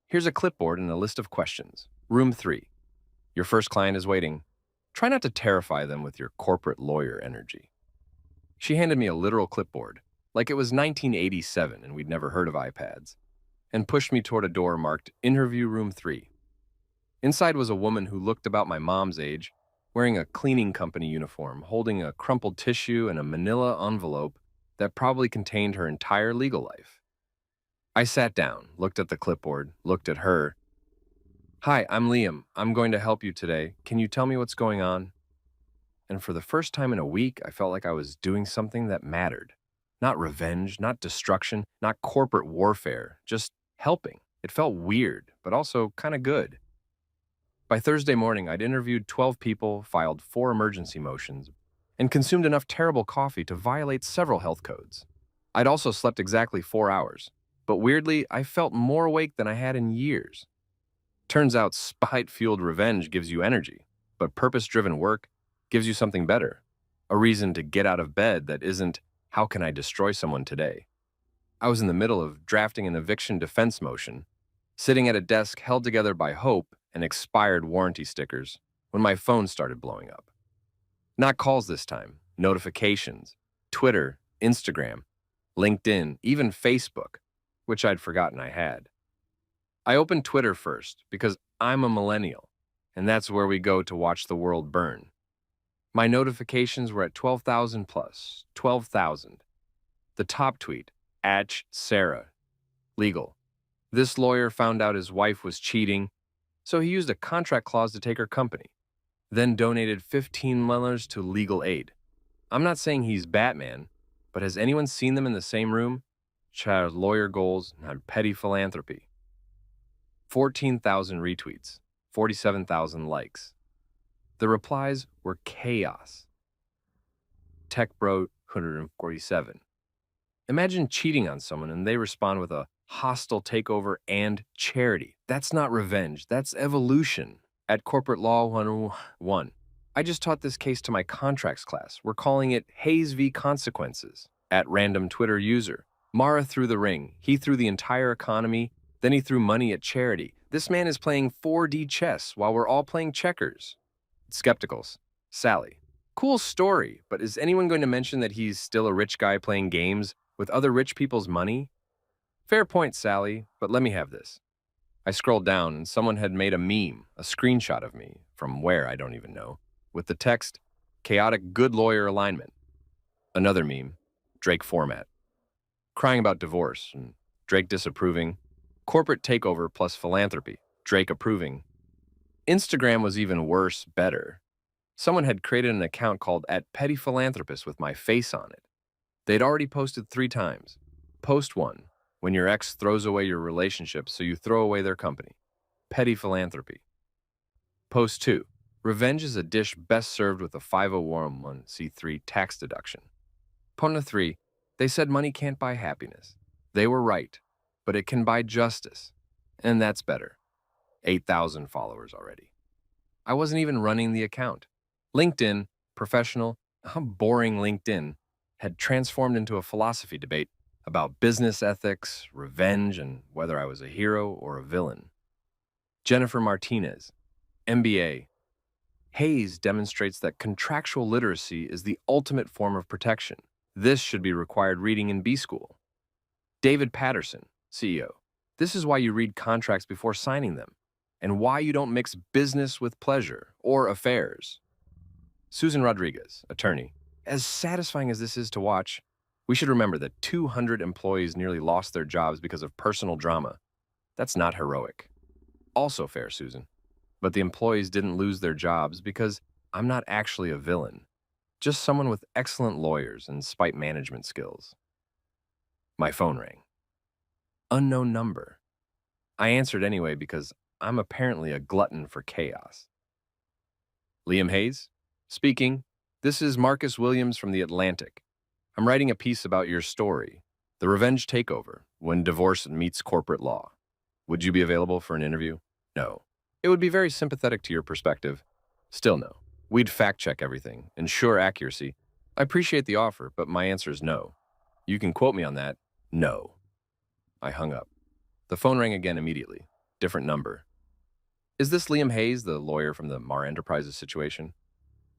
S1: Here's a clipboard and a list of questions. Room 3. Your first client is waiting. Try not to terrify them with your corporate lawyer energy. She handed me a literal clipboard, like it was 1987 and we'd never heard of iPads, and pushed me toward a door marked Interview Room 3. Inside was a woman who looked about my mom's age, wearing a cleaning company uniform, holding a crumpled tissue and a manila envelope that probably contained her entire legal life. I sat down, looked at the clipboard, looked at her. Hi, I'm Liam. I'm going to help you today. Can you tell me what's going on? And for the first time in a week, I felt like I was doing something that mattered. Not revenge, not destruction, not corporate warfare, just helping. It felt weird, but also kind of good. By Thursday morning, I'd interviewed 12 people, filed 4 emergency motions, and consumed enough terrible coffee to violate several health codes. I'd also slept exactly 4 hours, but weirdly, I felt more awake than I had in years. Turns out spite-fueled revenge gives you energy, but purpose-driven work gives you something better. A reason to get out of bed that isn't, how can I destroy someone today? I was in the middle of drafting an eviction defense motion, sitting at a desk held together by hope and expired warranty stickers, when my phone started blowing up. Not calls this time, notifications, Twitter, Instagram, LinkedIn, even Facebook, which I'd forgotten I had. I opened Twitter first because I'm a millennial, and that's where we go to watch the world burn. My notifications were at 12,000 plus, 12,000. The top tweet, Sarah, legal. This lawyer found out his wife was cheating, so he used a contract clause to take her company, then donated $15 to legal aid. I'm not saying he's Batman, but has anyone seen them in the same room? Child lawyer goals and petty philanthropy. 14,000 retweets, 47,000 likes. The replies were chaos. TechBro 147. Imagine cheating on someone and they respond with a hostile takeover and charity. That's not revenge, that's evolution. At Corporate Law 101, I just taught this case to my contracts class. We're calling it Hayes v. Consequences. At random Twitter user, Mara threw the ring. He threw the entire economy, then he threw money at charity. This man is playing 4D chess while we're all playing checkers. Skepticals. Sally. Cool story, but is anyone going to mention that he's still a rich guy playing games with other rich people's money? Fair point, Sally, but let me have this. I scrolled down and someone had made a meme, a screenshot of me, from where I don't even know, with the text, chaotic good lawyer alignment. Another meme, Drake format. Crying about divorce, and Drake disapproving. Corporate takeover plus philanthropy, Drake approving. Instagram was even worse, better. Someone had created an account called @PettyPhilanthropist with my face on it. They'd already posted 3 times. Post 1, when your ex throws away your relationship so you throw away their company. Petty philanthropy. Post 2, revenge is a dish best served with a 501c3 tax deduction. Pona 3, they said money can't buy happiness. They were right, but it can buy justice. And that's better. 8,000 followers already. I wasn't even running the account. LinkedIn, professional, how boring LinkedIn, had transformed into a philosophy debate about business ethics, revenge, and whether I was a hero or a villain. Jennifer Martinez, MBA. Hayes demonstrates that contractual literacy is the ultimate form of protection. This should be required reading in B school. David Patterson, CEO. This is why you read contracts before signing them, and why you don't mix business with pleasure or affairs. Susan Rodriguez, attorney. As satisfying as this is to watch, we should remember that 200 employees nearly lost their jobs because of personal drama. That's not heroic. Also fair, Susan. But the employees didn't lose their jobs because I'm not actually a villain, just someone with excellent lawyers and spite management skills. My phone rang. Unknown number. I answered anyway because I'm apparently a glutton for chaos. Liam Hayes? Speaking. This is Marcus Williams from The Atlantic. I'm writing a piece about your story, The Revenge Takeover, When Divorce Meets Corporate Law. Would you be available for an interview? No. It would be very sympathetic to your perspective. Still no. We'd fact-check everything, ensure accuracy. I appreciate the offer, but my answer is no. You can quote me on that. No. I hung up. The phone rang again immediately. Different number. Is this Liam Hayes, the lawyer from the Mar Enterprises situation?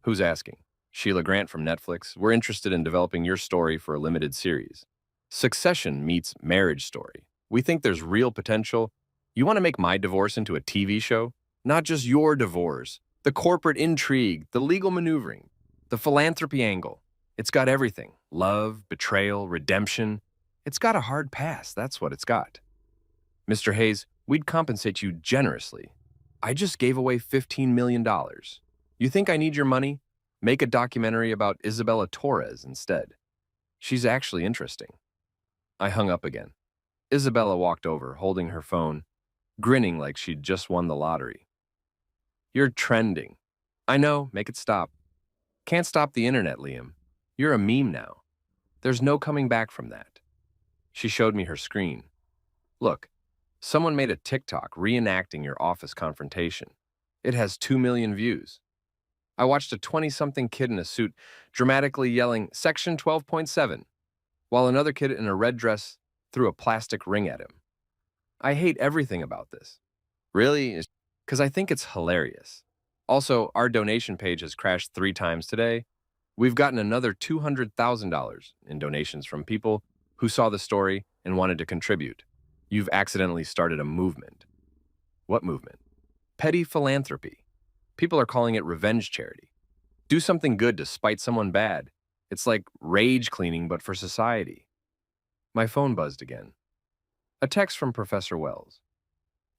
S1: Who's asking? Sheila Grant from Netflix. We're interested in developing your story for a limited series. Succession meets Marriage Story. We think there's real potential. You want to make my divorce into a TV show? Not just your divorce. The corporate intrigue, the legal maneuvering, the philanthropy angle. It's got everything. Love, betrayal, redemption. It's got a hard pass, that's what it's got. Mr. Hayes, we'd compensate you generously. I just gave away $15 million. You think I need your money? Make a documentary about Isabella Torres instead. She's actually interesting. I hung up again. Isabella walked over, holding her phone, grinning like she'd just won the lottery. You're trending. I know, make it stop. Can't stop the internet, Liam. You're a meme now. There's no coming back from that. She showed me her screen. Look, someone made a TikTok reenacting your office confrontation. It has 2 million views. I watched a 20-something kid in a suit dramatically yelling, Section 12.7, while another kid in a red dress threw a plastic ring at him. I hate everything about this. Really? Because I think it's hilarious. Also, our donation page has crashed 3 times today. We've gotten another $200,000 in donations from people who saw the story and wanted to contribute. You've accidentally started a movement. What movement? Petty philanthropy. People are calling it revenge charity. Do something good to spite someone bad. It's like rage cleaning, but for society. My phone buzzed again. A text from Professor Wells.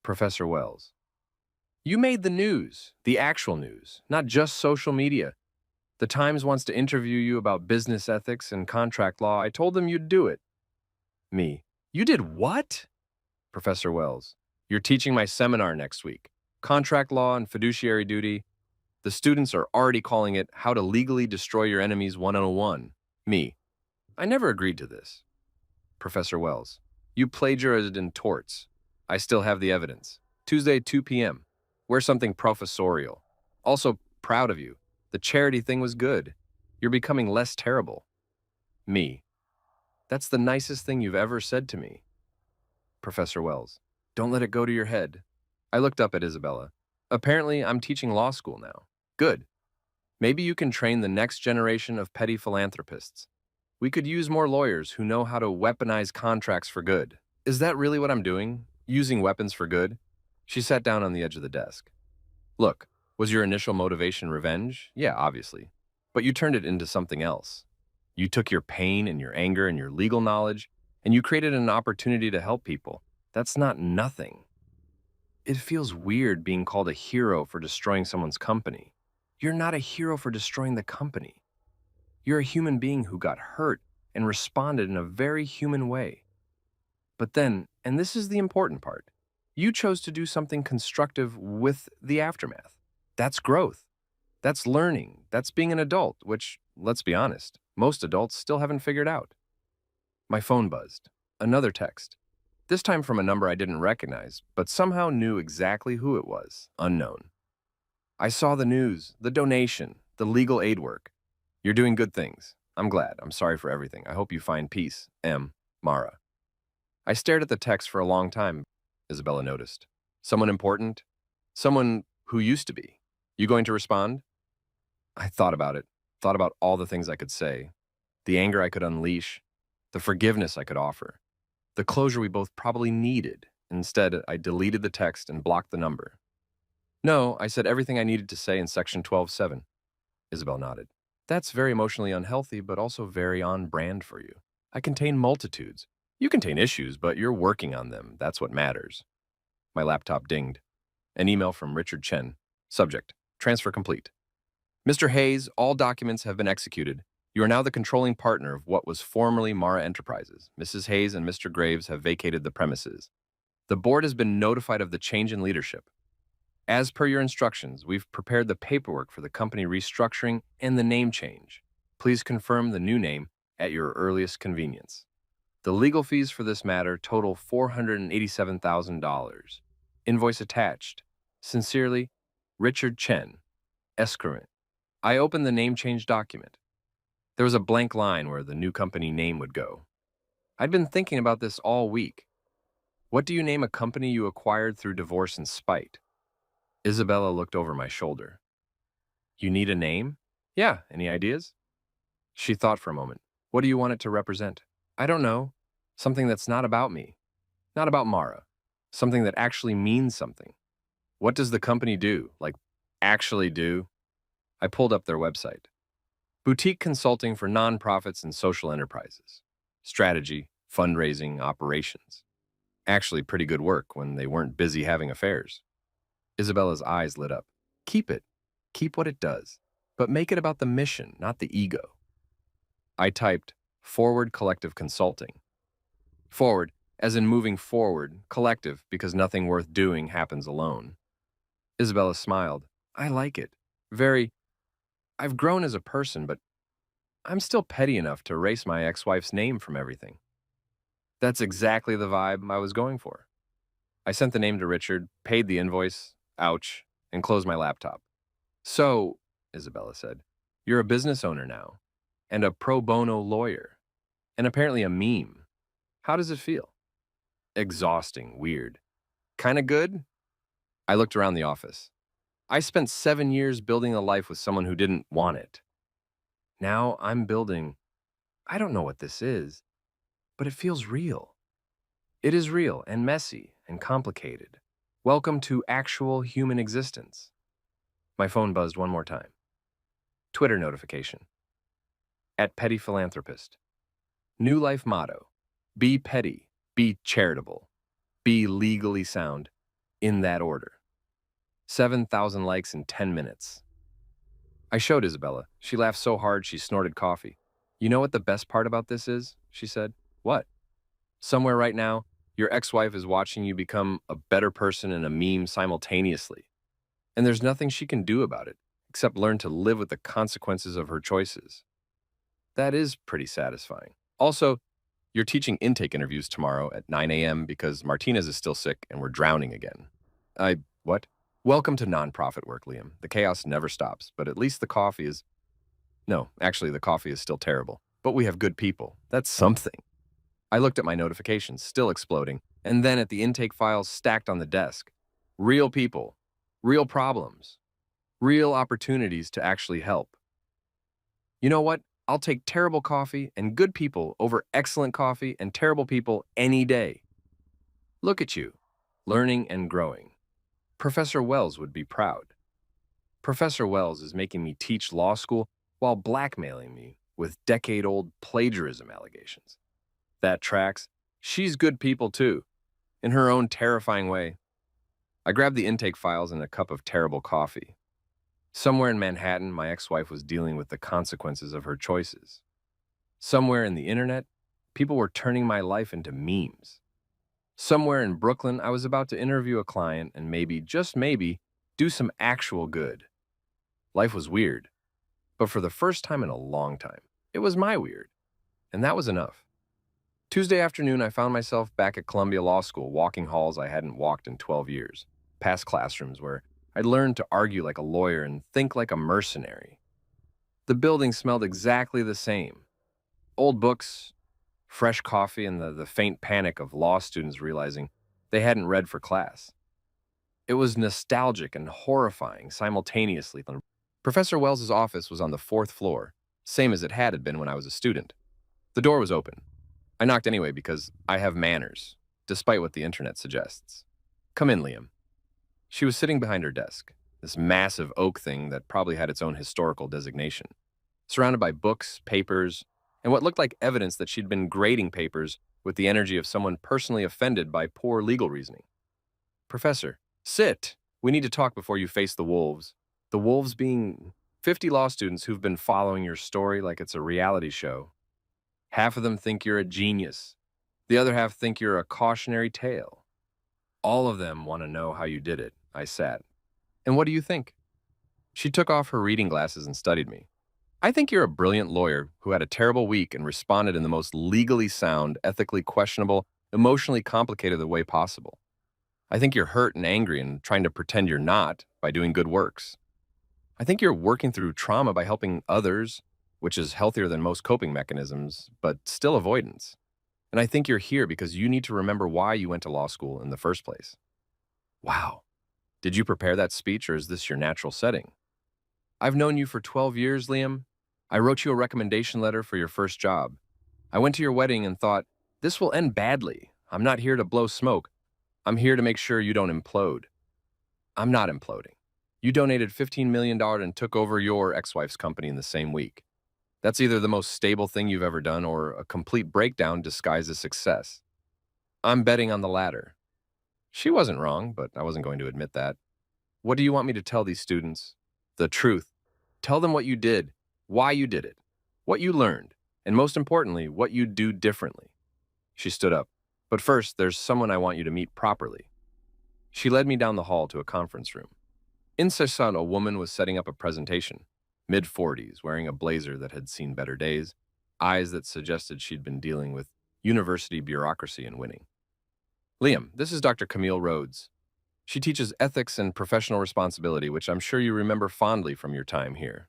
S1: Professor Wells. You made the news, the actual news, not just social media. The Times wants to interview you about business ethics and contract law. I told them you'd do it. Me. You did what? Professor Wells. You're teaching my seminar next week. Contract law and fiduciary duty. The students are already calling it How to Legally Destroy Your Enemies 101. Me. I never agreed to this. Professor Wells. You plagiarized in torts. I still have the evidence. Tuesday, 2 p.m. Wear something professorial. Also, proud of you. The charity thing was good. You're becoming less terrible. Me. That's the nicest thing you've ever said to me. Professor Wells. Don't let it go to your head. I looked up at Isabella. Apparently, I'm teaching law school now. Good. Maybe you can train the next generation of petty philanthropists. We could use more lawyers who know how to weaponize contracts for good. Is that really what I'm doing? Using weapons for good? She sat down on the edge of the desk. Look, was your initial motivation revenge? Yeah, obviously. But you turned it into something else. You took your pain and your anger and your legal knowledge, and you created an opportunity to help people. That's not nothing. It feels weird being called a hero for destroying someone's company. You're not a hero for destroying the company. You're a human being who got hurt and responded in a very human way. But then, and this is the important part, you chose to do something constructive with the aftermath. That's growth. That's learning. That's being an adult, which, let's be honest, most adults still haven't figured out. My phone buzzed. Another text. This time from a number I didn't recognize, but somehow knew exactly who it was, unknown. I saw the news, the donation, the legal aid work. You're doing good things. I'm glad. I'm sorry for everything. I hope you find peace. M. Mara. I stared at the text for a long time, Isabella noticed. Someone important? Someone who used to be. You going to respond? I thought about it, thought about all the things I could say, the anger I could unleash, the forgiveness I could offer, the closure we both probably needed. Instead, I deleted the text and blocked the number. No, I said everything I needed to say in Section 12.7. Isabel nodded. That's very emotionally unhealthy, but also very on brand for you. I contain multitudes. You contain issues, but you're working on them. That's what matters. My laptop dinged. An email from Richard Chen. Subject: Transfer complete. Mr. Hayes, all documents have been executed. You are now the controlling partner of what was formerly Mara Enterprises. Mrs. Hayes and Mr. Graves have vacated the premises. The board has been notified of the change in leadership. As per your instructions, we've prepared the paperwork for the company restructuring and the name change. Please confirm the new name at your earliest convenience. The legal fees for this matter total $487,000. Invoice attached. Sincerely, Richard Chen, Escrow. I opened the name change document. There was a blank line where the new company name would go. I'd been thinking about this all week. What do you name a company you acquired through divorce and spite? Isabella looked over my shoulder. You need a name? Yeah, any ideas? She thought for a moment. What do you want it to represent? I don't know. Something that's not about me. Not about Mara. Something that actually means something. What does the company do? Like, actually do? I pulled up their website. Boutique consulting for nonprofits and social enterprises. Strategy, fundraising, operations. Actually pretty good work when they weren't busy having affairs. Isabella's eyes lit up. Keep it. Keep what it does. But make it about the mission, not the ego. I typed, Forward Collective Consulting. Forward, as in moving forward, collective, because nothing worth doing happens alone. Isabella smiled. I like it. I've grown as a person, but I'm still petty enough to erase my ex-wife's name from everything. That's exactly the vibe I was going for. I sent the name to Richard, paid the invoice, ouch, and closed my laptop. So, Isabella said, you're a business owner now, and a pro bono lawyer, and apparently a meme. How does it feel? Exhausting, weird. Kinda good? I looked around the office. I spent 7 years building a life with someone who didn't want it. Now I'm building, I don't know what this is, but it feels real. It is real and messy and complicated. Welcome to actual human existence. My phone buzzed one more time. Twitter notification. At Petty Philanthropist. New life motto. Be petty. Be charitable. Be legally sound. In that order. 7,000 likes in 10 minutes. I showed Isabella. She laughed so hard she snorted coffee. You know what the best part about this is? She said. What? Somewhere right now, your ex-wife is watching you become a better person and a meme simultaneously. And there's nothing she can do about it, except learn to live with the consequences of her choices. That is pretty satisfying. Also, you're teaching intake interviews tomorrow at 9 a.m. because Martinez is still sick and we're drowning again. What? Welcome to nonprofit work, Liam. The chaos never stops, but at least the coffee is... No, actually, the coffee is still terrible. But we have good people. That's something. I looked at my notifications, still exploding, and then at the intake files stacked on the desk. Real people, real problems, real opportunities to actually help. You know what? I'll take terrible coffee and good people over excellent coffee and terrible people any day. Look at you, learning and growing. Professor Wells would be proud. Professor Wells is making me teach law school while blackmailing me with decade-old plagiarism allegations. That tracks. She's good people too, in her own terrifying way. I grabbed the intake files and a cup of terrible coffee. Somewhere in Manhattan, my ex-wife was dealing with the consequences of her choices. Somewhere in the internet, people were turning my life into memes. Somewhere in Brooklyn, I was about to interview a client and maybe, just maybe, do some actual good. Life was weird, but for the first time in a long time, it was my weird, and that was enough. Tuesday afternoon, I found myself back at Columbia Law School, walking halls I hadn't walked in 12 years, past classrooms where I'd learned to argue like a lawyer and think like a mercenary. The building smelled exactly the same. Old books, fresh coffee, and the faint panic of law students realizing they hadn't read for class. It was nostalgic and horrifying simultaneously. Professor Wells's office was on the 4th floor, same as it had been when I was a student. The door was open. I knocked anyway because I have manners, despite what the internet suggests. Come in, Liam. She was sitting behind her desk, this massive oak thing that probably had its own historical designation, surrounded by books, papers, and what looked like evidence that she'd been grading papers with the energy of someone personally offended by poor legal reasoning. Professor, sit! We need to talk before you face the wolves. The wolves being 50 law students who've been following your story like it's a reality show. Half of them think you're a genius. The other half think you're a cautionary tale. All of them want to know how you did it. I sat. And what do you think? She took off her reading glasses and studied me. I think you're a brilliant lawyer who had a terrible week and responded in the most legally sound, ethically questionable, emotionally complicated way possible. I think you're hurt and angry and trying to pretend you're not by doing good works. I think you're working through trauma by helping others, which is healthier than most coping mechanisms, but still avoidance. And I think you're here because you need to remember why you went to law school in the first place. Wow. Did you prepare that speech or is this your natural setting? I've known you for 12 years, Liam. I wrote you a recommendation letter for your first job. I went to your wedding and thought, this will end badly. I'm not here to blow smoke. I'm here to make sure you don't implode. I'm not imploding. You donated $15 million and took over your ex-wife's company in the same week. That's either the most stable thing you've ever done or a complete breakdown disguised as success. I'm betting on the latter. She wasn't wrong, but I wasn't going to admit that. What do you want me to tell these students? The truth. Tell them what you did, why you did it, what you learned, and most importantly, what you'd do differently. She stood up. But first, there's someone I want you to meet properly. She led me down the hall to a conference room. Inside, a woman was setting up a presentation, mid-40s, wearing a blazer that had seen better days, eyes that suggested she'd been dealing with university bureaucracy and winning. Liam, this is Dr. Camille Rhodes. She teaches ethics and professional responsibility, which I'm sure you remember fondly from your time here.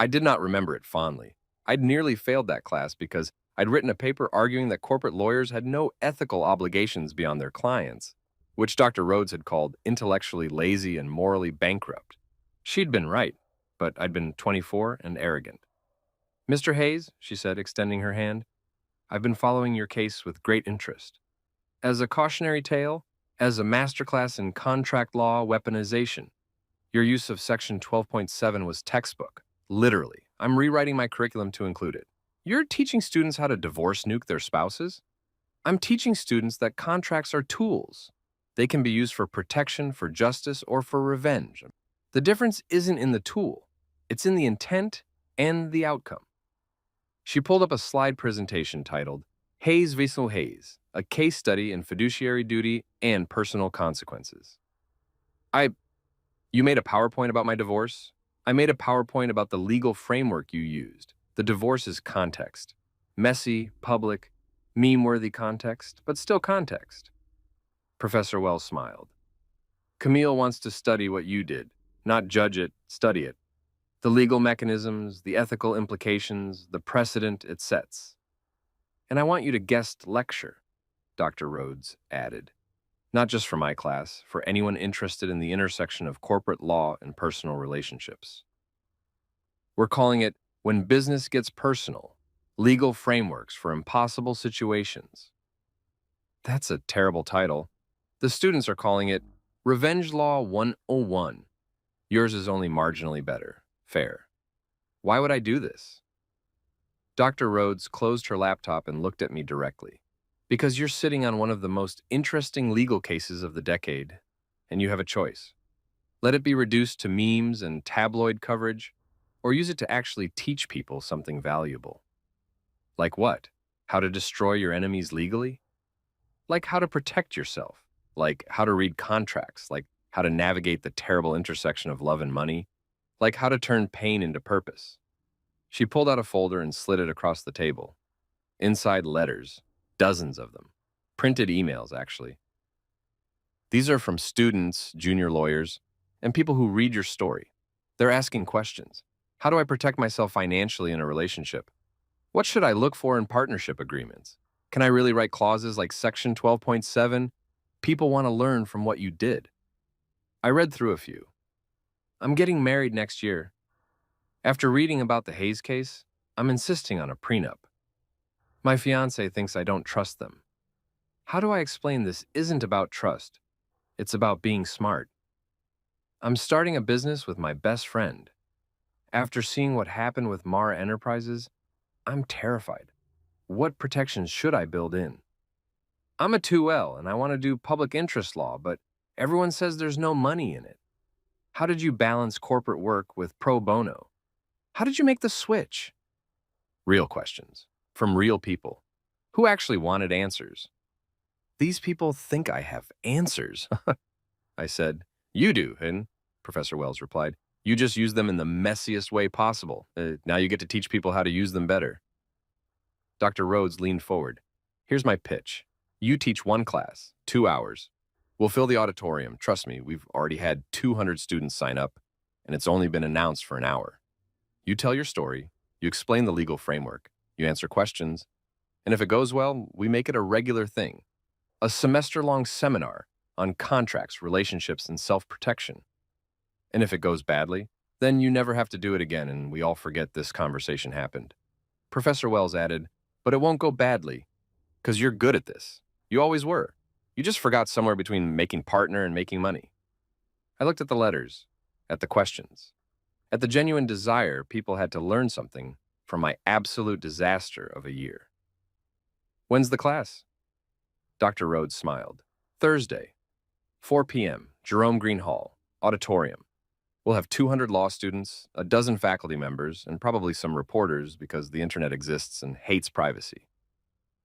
S1: I did not remember it fondly. I'd nearly failed that class because I'd written a paper arguing that corporate lawyers had no ethical obligations beyond their clients, which Dr. Rhodes had called intellectually lazy and morally bankrupt. She'd been right, but I'd been 24 and arrogant. Mr. Hayes, she said, extending her hand, I've been following your case with great interest. As a cautionary tale, as a masterclass in contract law weaponization, your use of Section 12.7 was textbook. Literally. I'm rewriting my curriculum to include it. You're teaching students how to divorce nuke their spouses? I'm teaching students that contracts are tools. They can be used for protection, for justice, or for revenge. The difference isn't in the tool. It's in the intent and the outcome. She pulled up a slide presentation titled Hayes v. Hayes, a case study in fiduciary duty and personal consequences. You made a PowerPoint about my divorce? I made a PowerPoint about the legal framework you used. The divorce is context. Messy, public, meme-worthy context, but still context. Professor Wells smiled. Camille wants to study what you did, not judge it, study it. The legal mechanisms, the ethical implications, the precedent it sets. And I want you to guest lecture, Dr. Rhodes added. Not just for my class, for anyone interested in the intersection of corporate law and personal relationships. We're calling it When Business Gets Personal, Legal Frameworks for Impossible Situations. That's a terrible title. The students are calling it Revenge Law 101. Yours is only marginally better. Fair. Why would I do this? Dr. Rhodes closed her laptop and looked at me directly. Because you're sitting on one of the most interesting legal cases of the decade, and you have a choice. Let it be reduced to memes and tabloid coverage, or use it to actually teach people something valuable. Like what? How to destroy your enemies legally? Like how to protect yourself. Like how to read contracts. Like how to navigate the terrible intersection of love and money. Like how to turn pain into purpose. She pulled out a folder and slid it across the table. Inside letters. Dozens of them. Printed emails, actually. These are from students, junior lawyers, and people who read your story. They're asking questions. How do I protect myself financially in a relationship? What should I look for in partnership agreements? Can I really write clauses like Section 12.7? People want to learn from what you did. I read through a few. I'm getting married next year. After reading about the Hayes case, I'm insisting on a prenup. My fiance thinks I don't trust them. How do I explain this isn't about trust? It's about being smart. I'm starting a business with my best friend. After seeing what happened with Mara Enterprises, I'm terrified. What protections should I build in? I'm a 2L and I want to do public interest law, but everyone says there's no money in it. How did you balance corporate work with pro bono? How did you make the switch? Real questions. From real people who actually wanted answers. These people think I have answers. I said, you do, and Professor Wells replied, you just use them in the messiest way possible. Now you get to teach people how to use them better. Dr. Rhodes leaned forward. Here's my pitch. You teach one class, 2 hours. We'll fill the auditorium. Trust me, we've already had 200 students sign up, and it's only been announced for an hour. You tell your story, you explain the legal framework, you answer questions, and if it goes well, we make it a regular thing. A semester-long seminar on contracts, relationships, and self-protection. And if it goes badly, then you never have to do it again and we all forget this conversation happened. Professor Wells added, but it won't go badly, because you're good at this. You always were. You just forgot somewhere between making partner and making money. I looked at the letters, at the questions, at the genuine desire people had to learn something from my absolute disaster of a year. When's the class? Dr. Rhodes smiled. Thursday, 4 p.m., Jerome Green Hall, auditorium. We'll have 200 law students, a dozen faculty members, and probably some reporters because the internet exists and hates privacy.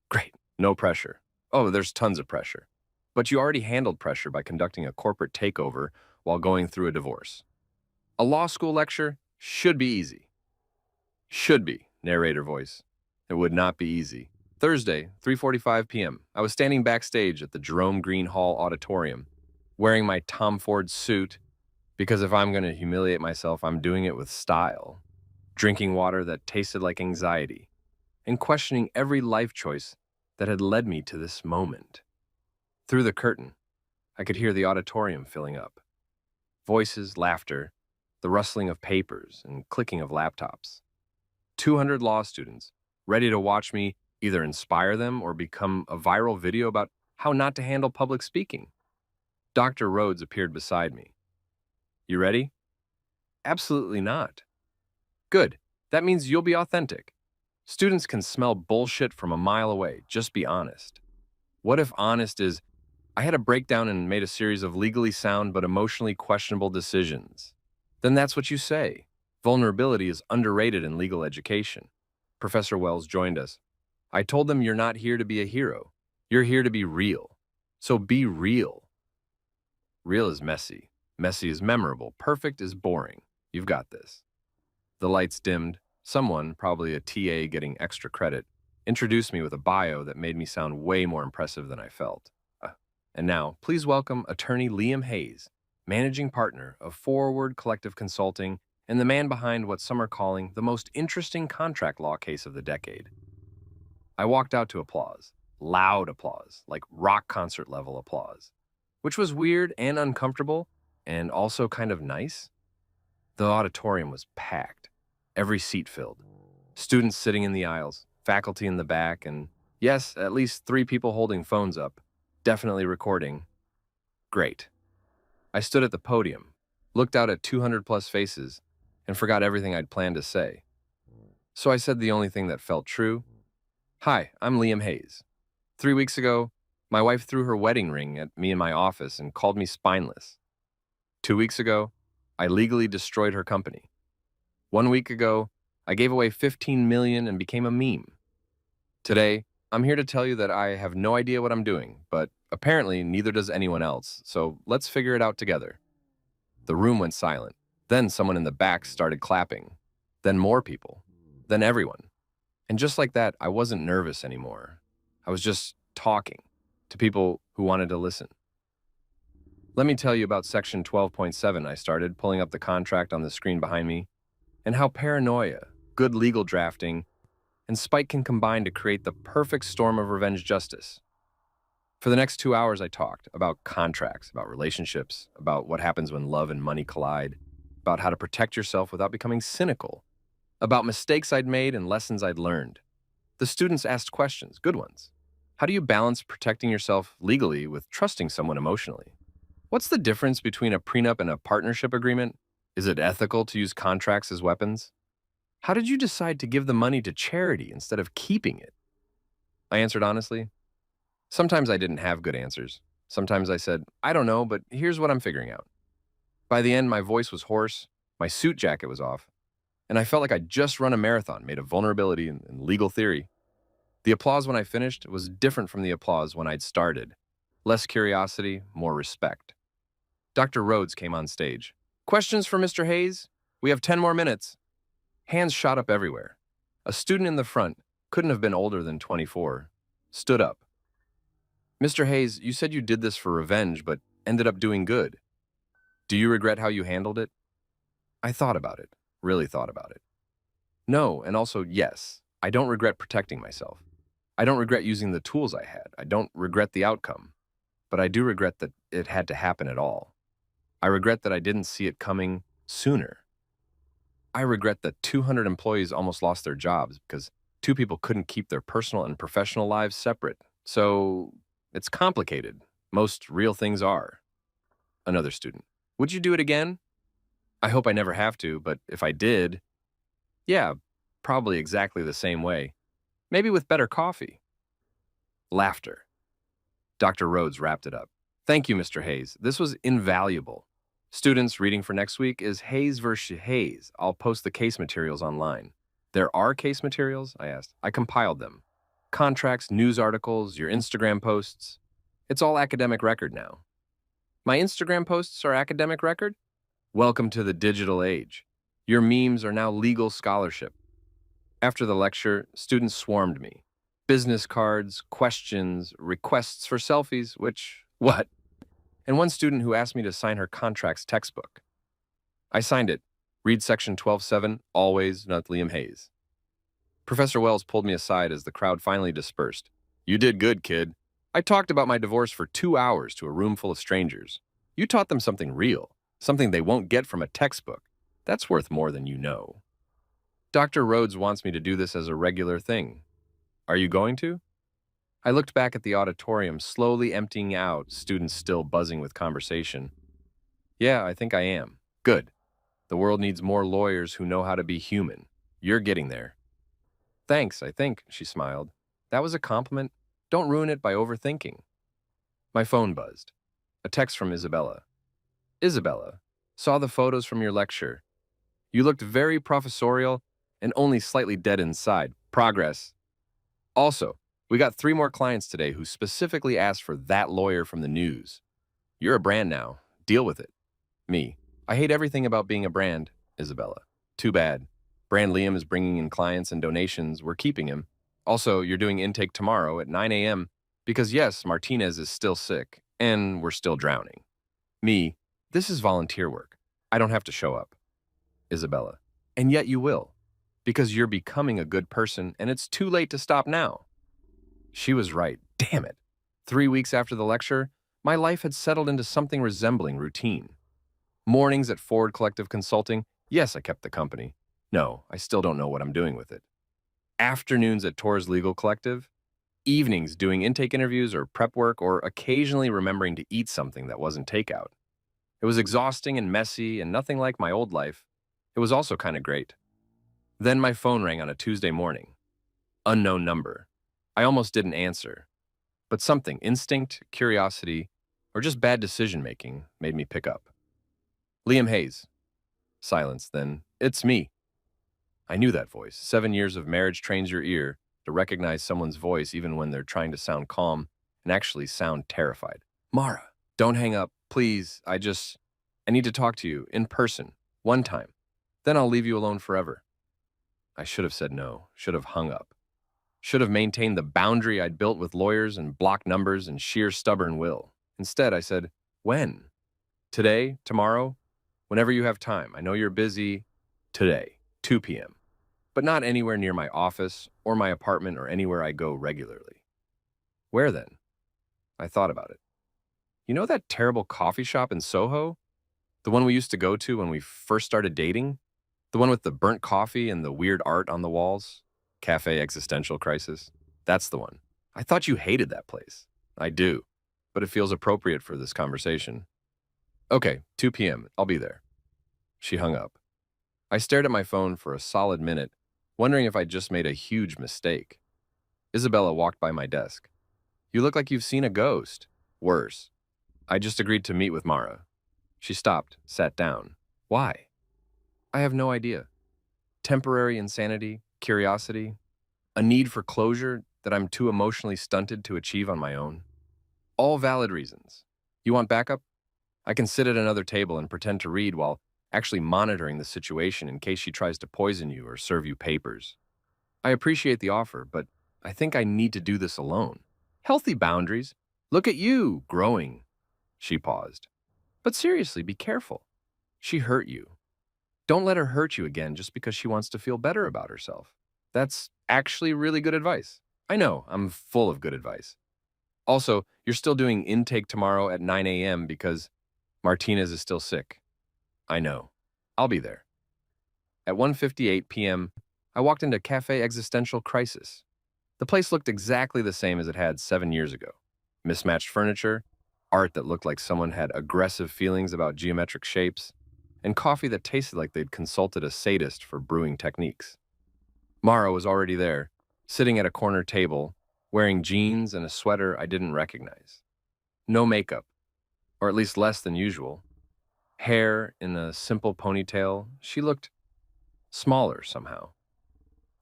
S1: Great, no pressure. Oh, there's tons of pressure. But you already handled pressure by conducting a corporate takeover while going through a divorce. A law school lecture should be easy. Should be, narrator voice. It would not be easy. Thursday, 3:45 p.m. I was standing backstage at the Jerome Green Hall Auditorium, wearing my Tom Ford suit, because if I'm going to humiliate myself, I'm doing it with style, drinking water that tasted like anxiety, and questioning every life choice that had led me to this moment. Through the curtain, I could hear the auditorium filling up. Voices, laughter, the rustling of papers, and clicking of laptops. 200 law students, ready to watch me either inspire them or become a viral video about how not to handle public speaking. Dr. Rhodes appeared beside me. You ready? Absolutely not. Good. That means you'll be authentic. Students can smell bullshit from a mile away. Just be honest. What if honest is, I had a breakdown and made a series of legally sound but emotionally questionable decisions? Then that's what you say. Vulnerability is underrated in legal education. Professor Wells joined us. I told them you're not here to be a hero. You're here to be real. So be real. Real is messy. Messy is memorable. Perfect is boring. You've got this. The lights dimmed. Someone, probably a TA getting extra credit, introduced me with a bio that made me sound way more impressive than I felt. And now, please welcome attorney Liam Hayes, managing partner of Forward Collective Consulting and the man behind what some are calling the most interesting contract law case of the decade. I walked out to applause, loud applause, like rock concert level applause, which was weird and uncomfortable and also kind of nice. The auditorium was packed, every seat filled, students sitting in the aisles, faculty in the back, and yes, at least 3 people holding phones up, definitely recording. Great. I stood at the podium, looked out at 200 plus faces, and forgot everything I'd planned to say. So I said the only thing that felt true. Hi, I'm Liam Hayes. 3 weeks ago, my wife threw her wedding ring at me in my office and called me spineless. 2 weeks ago, I legally destroyed her company. 1 week ago, I gave away $15 million and became a meme. Today, I'm here to tell you that I have no idea what I'm doing, but apparently neither does anyone else, so let's figure it out together. The room went silent. Then someone in the back started clapping. Then more people. Then everyone. And just like that, I wasn't nervous anymore. I was just talking to people who wanted to listen. Let me tell you about Section 12.7 I started, pulling up the contract on the screen behind me, and how paranoia, good legal drafting, and spite can combine to create the perfect storm of revenge justice. For the next 2 hours, I talked about contracts, about relationships, about what happens when love and money collide, about how to protect yourself without becoming cynical, about mistakes I'd made and lessons I'd learned. The students asked questions, good ones. How do you balance protecting yourself legally with trusting someone emotionally? What's the difference between a prenup and a partnership agreement? Is it ethical to use contracts as weapons? How did you decide to give the money to charity instead of keeping it? I answered honestly. Sometimes I didn't have good answers. Sometimes I said, I don't know, but here's what I'm figuring out. By the end, my voice was hoarse, my suit jacket was off, and I felt like I'd just run a marathon made of vulnerability and legal theory. The applause when I finished was different from the applause when I'd started. Less curiosity, more respect. Dr. Rhodes came on stage. Questions for Mr. Hayes? We have 10 more minutes. Hands shot up everywhere. A student in the front, couldn't have been older than 24, stood up. Mr. Hayes, you said you did this for revenge, but ended up doing good. Do you regret how you handled it? I thought about it, really thought about it. No, and also yes, I don't regret protecting myself. I don't regret using the tools I had. I don't regret the outcome. But I do regret that it had to happen at all. I regret that I didn't see it coming sooner. I regret that 200 employees almost lost their jobs because 2 people couldn't keep their personal and professional lives separate. So it's complicated. Most real things are. Another student. Would you do it again? I hope I never have to, but if I did, yeah, probably exactly the same way. Maybe with better coffee. Laughter. Dr. Rhodes wrapped it up. Thank you, Mr. Hayes. This was invaluable. Students, reading for next week is Hayes versus Hayes. I'll post the case materials online. There are case materials? I asked. I compiled them. Contracts, news articles, your Instagram posts. It's all academic record now. My Instagram posts are academic record? Welcome to the digital age. Your memes are now legal scholarship. After the lecture, students swarmed me. Business cards, questions, requests for selfies, which, what? And one student who asked me to sign her contract's textbook. I signed it. Read section 12.7, always, not Liam Hayes. Professor Wells pulled me aside as the crowd finally dispersed. You did good, kid. I talked about my divorce for 2 hours to a room full of strangers. You taught them something real, something they won't get from a textbook. That's worth more than you know. Dr. Rhodes wants me to do this as a regular thing. Are you going to? I looked back at the auditorium, slowly emptying out, students still buzzing with conversation. Yeah, I think I am. Good. The world needs more lawyers who know how to be human. You're getting there. Thanks, I think, she smiled. That was a compliment. Don't ruin it by overthinking. My phone buzzed. A text from Isabella. Isabella, saw the photos from your lecture. You looked very professorial and only slightly dead inside. Progress. Also, we got 3 more clients today who specifically asked for that lawyer from the news. You're a brand now. Deal with it. Me. I hate everything about being a brand, Isabella. Too bad. Brand Liam is bringing in clients and donations. We're keeping him. Also, you're doing intake tomorrow at 9 a.m. because yes, Martinez is still sick and we're still drowning. Me. This is volunteer work. I don't have to show up. Isabella. And yet you will. Because you're becoming a good person and it's too late to stop now. She was right. Damn it. 3 weeks after the lecture, my life had settled into something resembling routine. Mornings at Ford Collective Consulting, yes, I kept the company. No, I still don't know what I'm doing with it. Afternoons at Torres Legal Collective, evenings doing intake interviews or prep work, or occasionally remembering to eat something that wasn't takeout. It was exhausting and messy and nothing like my old life. It was also kind of great. Then my phone rang on a Tuesday morning. Unknown number. I almost didn't answer. But something, instinct, curiosity, or just bad decision-making, made me pick up. Liam Hayes. Silence, then, it's me. I knew that voice. 7 years of marriage trains your ear to recognize someone's voice even when they're trying to sound calm and actually sound terrified. Mara, don't hang up, please. I need to talk to you in person, one time. Then I'll leave you alone forever. I should have said no, should have hung up. Should have maintained the boundary I'd built with lawyers and block numbers and sheer stubborn will. Instead, I said, when? Today? Tomorrow? Whenever you have time. I know you're busy. Today, 2 p.m. But not anywhere near my office or my apartment or anywhere I go regularly. Where then? I thought about it. You know that terrible coffee shop in Soho? The one we used to go to when we first started dating? The one with the burnt coffee and the weird art on the walls? Cafe Existential Crisis? That's the one. I thought you hated that place. I do, but it feels appropriate for this conversation. Okay, 2 p.m. I'll be there. She hung up. I stared at my phone for a solid minute, wondering if I'd just made a huge mistake. Isabella walked by my desk. You look like you've seen a ghost. Worse. I just agreed to meet with Mara. She stopped, sat down. Why? I have no idea. Temporary insanity, curiosity, a need for closure that I'm too emotionally stunted to achieve on my own. All valid reasons. You want backup? I can sit at another table and pretend to read while actually monitoring the situation in case she tries to poison you or serve you papers. I appreciate the offer, but I think I need to do this alone. Healthy boundaries. Look at you, growing. She paused. But seriously, be careful. She hurt you. Don't let her hurt you again just because she wants to feel better about herself. That's actually really good advice. I know, I'm full of good advice. Also, you're still doing intake tomorrow at 9 a.m. because Martinez is still sick. I know. I'll be there. At 1:58 p.m., I walked into Cafe Existential Crisis. The place looked exactly the same as it had 7 years ago. Mismatched furniture, art that looked like someone had aggressive feelings about geometric shapes, and coffee that tasted like they'd consulted a sadist for brewing techniques. Mara was already there, sitting at a corner table, wearing jeans and a sweater I didn't recognize. No makeup, or at least less than usual. Hair in a simple ponytail, she looked smaller somehow,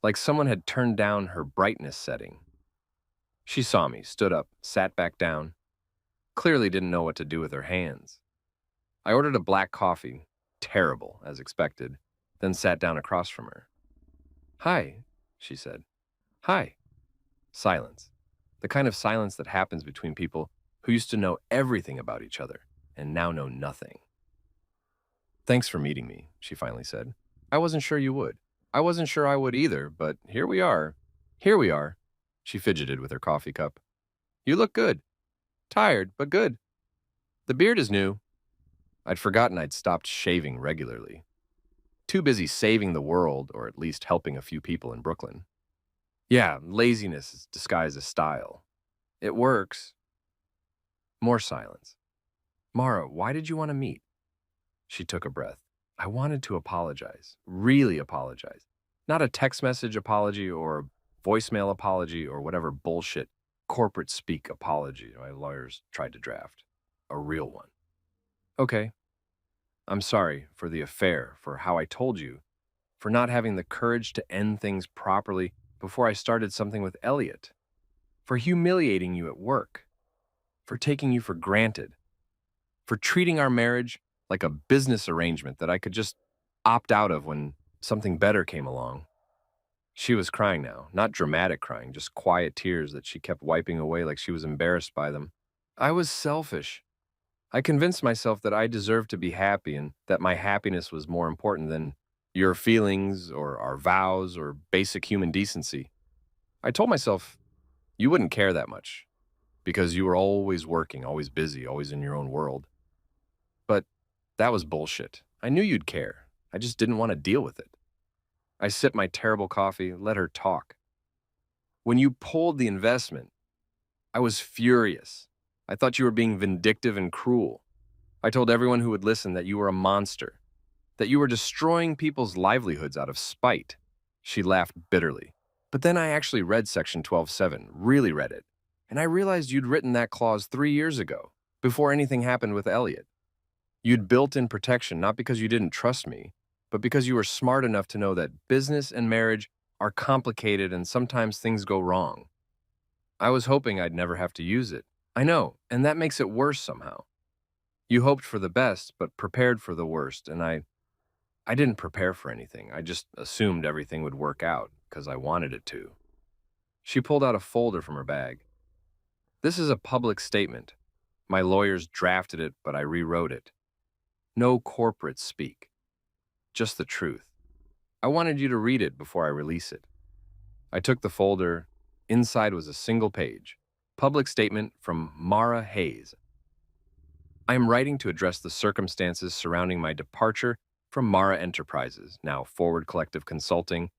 S1: like someone had turned down her brightness setting. She saw me, stood up, sat back down, clearly didn't know what to do with her hands. I ordered a black coffee, terrible, as expected, then sat down across from her. Hi, she said. Hi. Silence. The kind of silence that happens between people who used to know everything about each other and now know nothing. Thanks for meeting me, she finally said. I wasn't sure you would. I wasn't sure I would either, but here we are. Here we are. She fidgeted with her coffee cup. You look good. Tired, but good. The beard is new. I'd forgotten I'd stopped shaving regularly. Too busy saving the world, or at least helping a few people in Brooklyn. Yeah, laziness is disguised as style. It works. More silence. Mara, why did you want to meet? She took a breath. I wanted to apologize. Really apologize. Not a text message apology or a voicemail apology or whatever bullshit corporate speak apology my lawyers tried to draft. A real one. Okay. I'm sorry for the affair, for how I told you, for not having the courage to end things properly before I started something with Elliot, for humiliating you at work, for taking you for granted, for treating our marriage like a business arrangement that I could just opt out of when something better came along. She was crying now, not dramatic crying, just quiet tears that she kept wiping away like she was embarrassed by them. I was selfish. I convinced myself that I deserved to be happy and that my happiness was more important than your feelings or our vows or basic human decency. I told myself you wouldn't care that much because you were always working, always busy, always in your own world. But that was bullshit. I knew you'd care. I just didn't want to deal with it. I sipped my terrible coffee, let her talk. When you pulled the investment, I was furious. I thought you were being vindictive and cruel. I told everyone who would listen that you were a monster, that you were destroying people's livelihoods out of spite. She laughed bitterly. But then I actually read Section 12.7, really read it, and I realized you'd written that clause 3 years ago, before anything happened with Elliot. You'd built in protection not because you didn't trust me, but because you were smart enough to know that business and marriage are complicated and sometimes things go wrong. I was hoping I'd never have to use it. I know, and that makes it worse somehow. You hoped for the best, but prepared for the worst, and I didn't prepare for anything. I just assumed everything would work out, because I wanted it to. She pulled out a folder from her bag. This is a public statement. My lawyers drafted it, but I rewrote it. No corporate speak. Just the truth. I wanted you to read it before I release it. I took the folder. Inside was a single page. Public statement from Mara Hayes. I am writing to address the circumstances surrounding my departure from Mara Enterprises, now Forward Collective Consulting,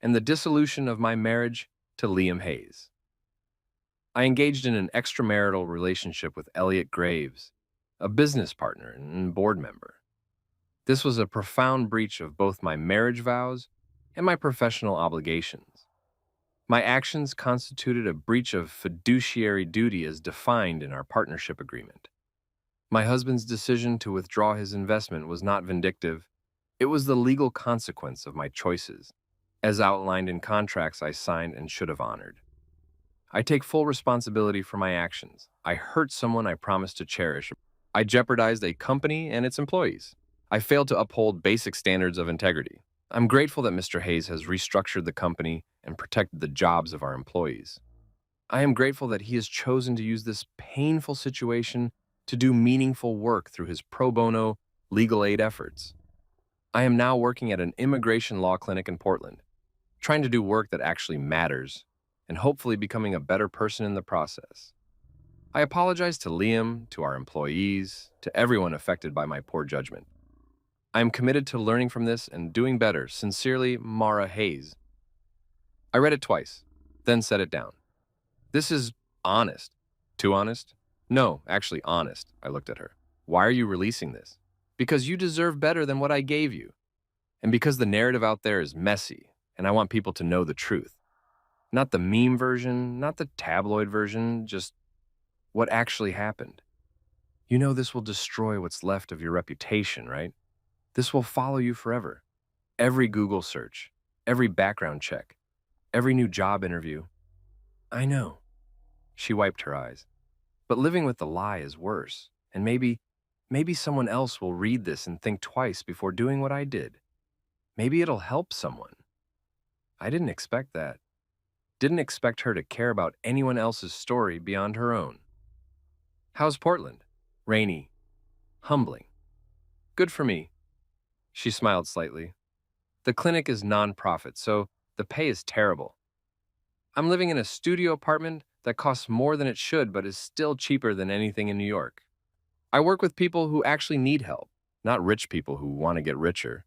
S1: and the dissolution of my marriage to Liam Hayes. I engaged in an extramarital relationship with Elliot Graves, a business partner and board member. This was a profound breach of both my marriage vows and my professional obligations. My actions constituted a breach of fiduciary duty as defined in our partnership agreement. My husband's decision to withdraw his investment was not vindictive. It was the legal consequence of my choices, as outlined in contracts I signed and should have honored. I take full responsibility for my actions. I hurt someone I promised to cherish. I jeopardized a company and its employees. I failed to uphold basic standards of integrity. I'm grateful that Mr. Hayes has restructured the company and protected the jobs of our employees. I am grateful that he has chosen to use this painful situation to do meaningful work through his pro bono legal aid efforts. I am now working at an immigration law clinic in Portland, trying to do work that actually matters and hopefully becoming a better person in the process. I apologize to Liam, to our employees, to everyone affected by my poor judgment. I am committed to learning from this and doing better. Sincerely, Mara Hayes. I read it twice, then set it down. This is honest. Too honest? No, actually honest, I looked at her. Why are you releasing this? Because you deserve better than what I gave you. And because the narrative out there is messy, and I want people to know the truth. Not the meme version, not the tabloid version, just what actually happened. You know this will destroy what's left of your reputation, right? This will follow you forever. Every Google search, every background check, every new job interview. I know. She wiped her eyes. But living with the lie is worse. And maybe someone else will read this and think twice before doing what I did. Maybe it'll help someone. I didn't expect that. Didn't expect her to care about anyone else's story beyond her own. How's Portland? Rainy. Humbling. Good for me. She smiled slightly. The clinic is non-profit, so the pay is terrible. I'm living in a studio apartment that costs more than it should but is still cheaper than anything in New York. I work with people who actually need help, not rich people who want to get richer.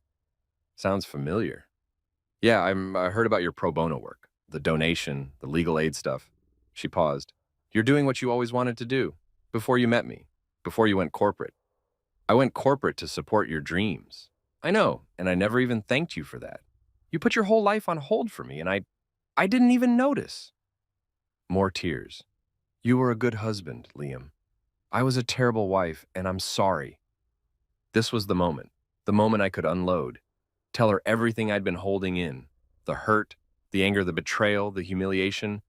S1: Sounds familiar. Yeah, I heard about your pro bono work, the donation, the legal aid stuff. She paused. You're doing what you always wanted to do, before you met me, before you went corporate. I went corporate to support your dreams. I know, and I never even thanked you for that. You put your whole life on hold for me, and I didn't even notice. More tears. You were a good husband, Liam. I was a terrible wife, and I'm sorry. This was the moment I could unload, tell her everything I'd been holding in, the hurt, the anger, the betrayal, the humiliation,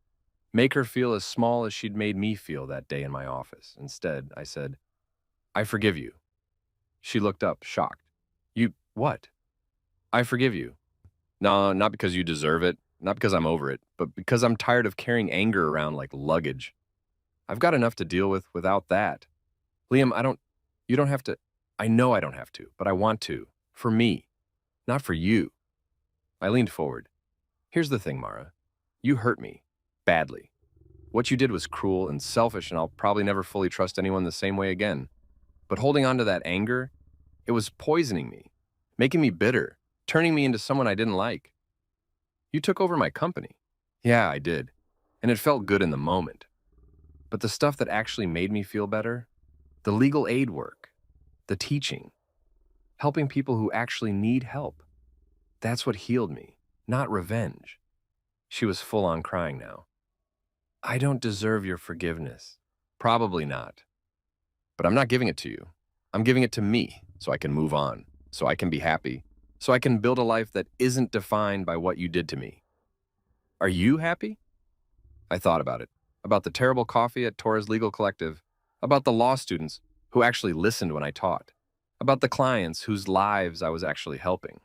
S1: make her feel as small as she'd made me feel that day in my office. Instead, I said, I forgive you. She looked up, shocked. You, what? I forgive you. No, not because you deserve it, not because I'm over it, but because I'm tired of carrying anger around like luggage. I've got enough to deal with without that. Liam, you don't have to, I know I don't have to, but I want to. For me, not for you. I leaned forward. Here's the thing, Mara. You hurt me. Badly. What you did was cruel and selfish, and I'll probably never fully trust anyone the same way again. But holding on to that anger, it was poisoning me, making me bitter, turning me into someone I didn't like. You took over my company. Yeah, I did. And it felt good in the moment. But the stuff that actually made me feel better, the legal aid work, the teaching, helping people who actually need help, that's what healed me, not revenge. She was full on crying now. I don't deserve your forgiveness. Probably not. But I'm not giving it to you. I'm giving it to me so I can move on, so I can be happy, so I can build a life that isn't defined by what you did to me. Are you happy? I thought about the terrible coffee at Torres Legal Collective, about the law students who actually listened when I taught, about the clients whose lives I was actually helping,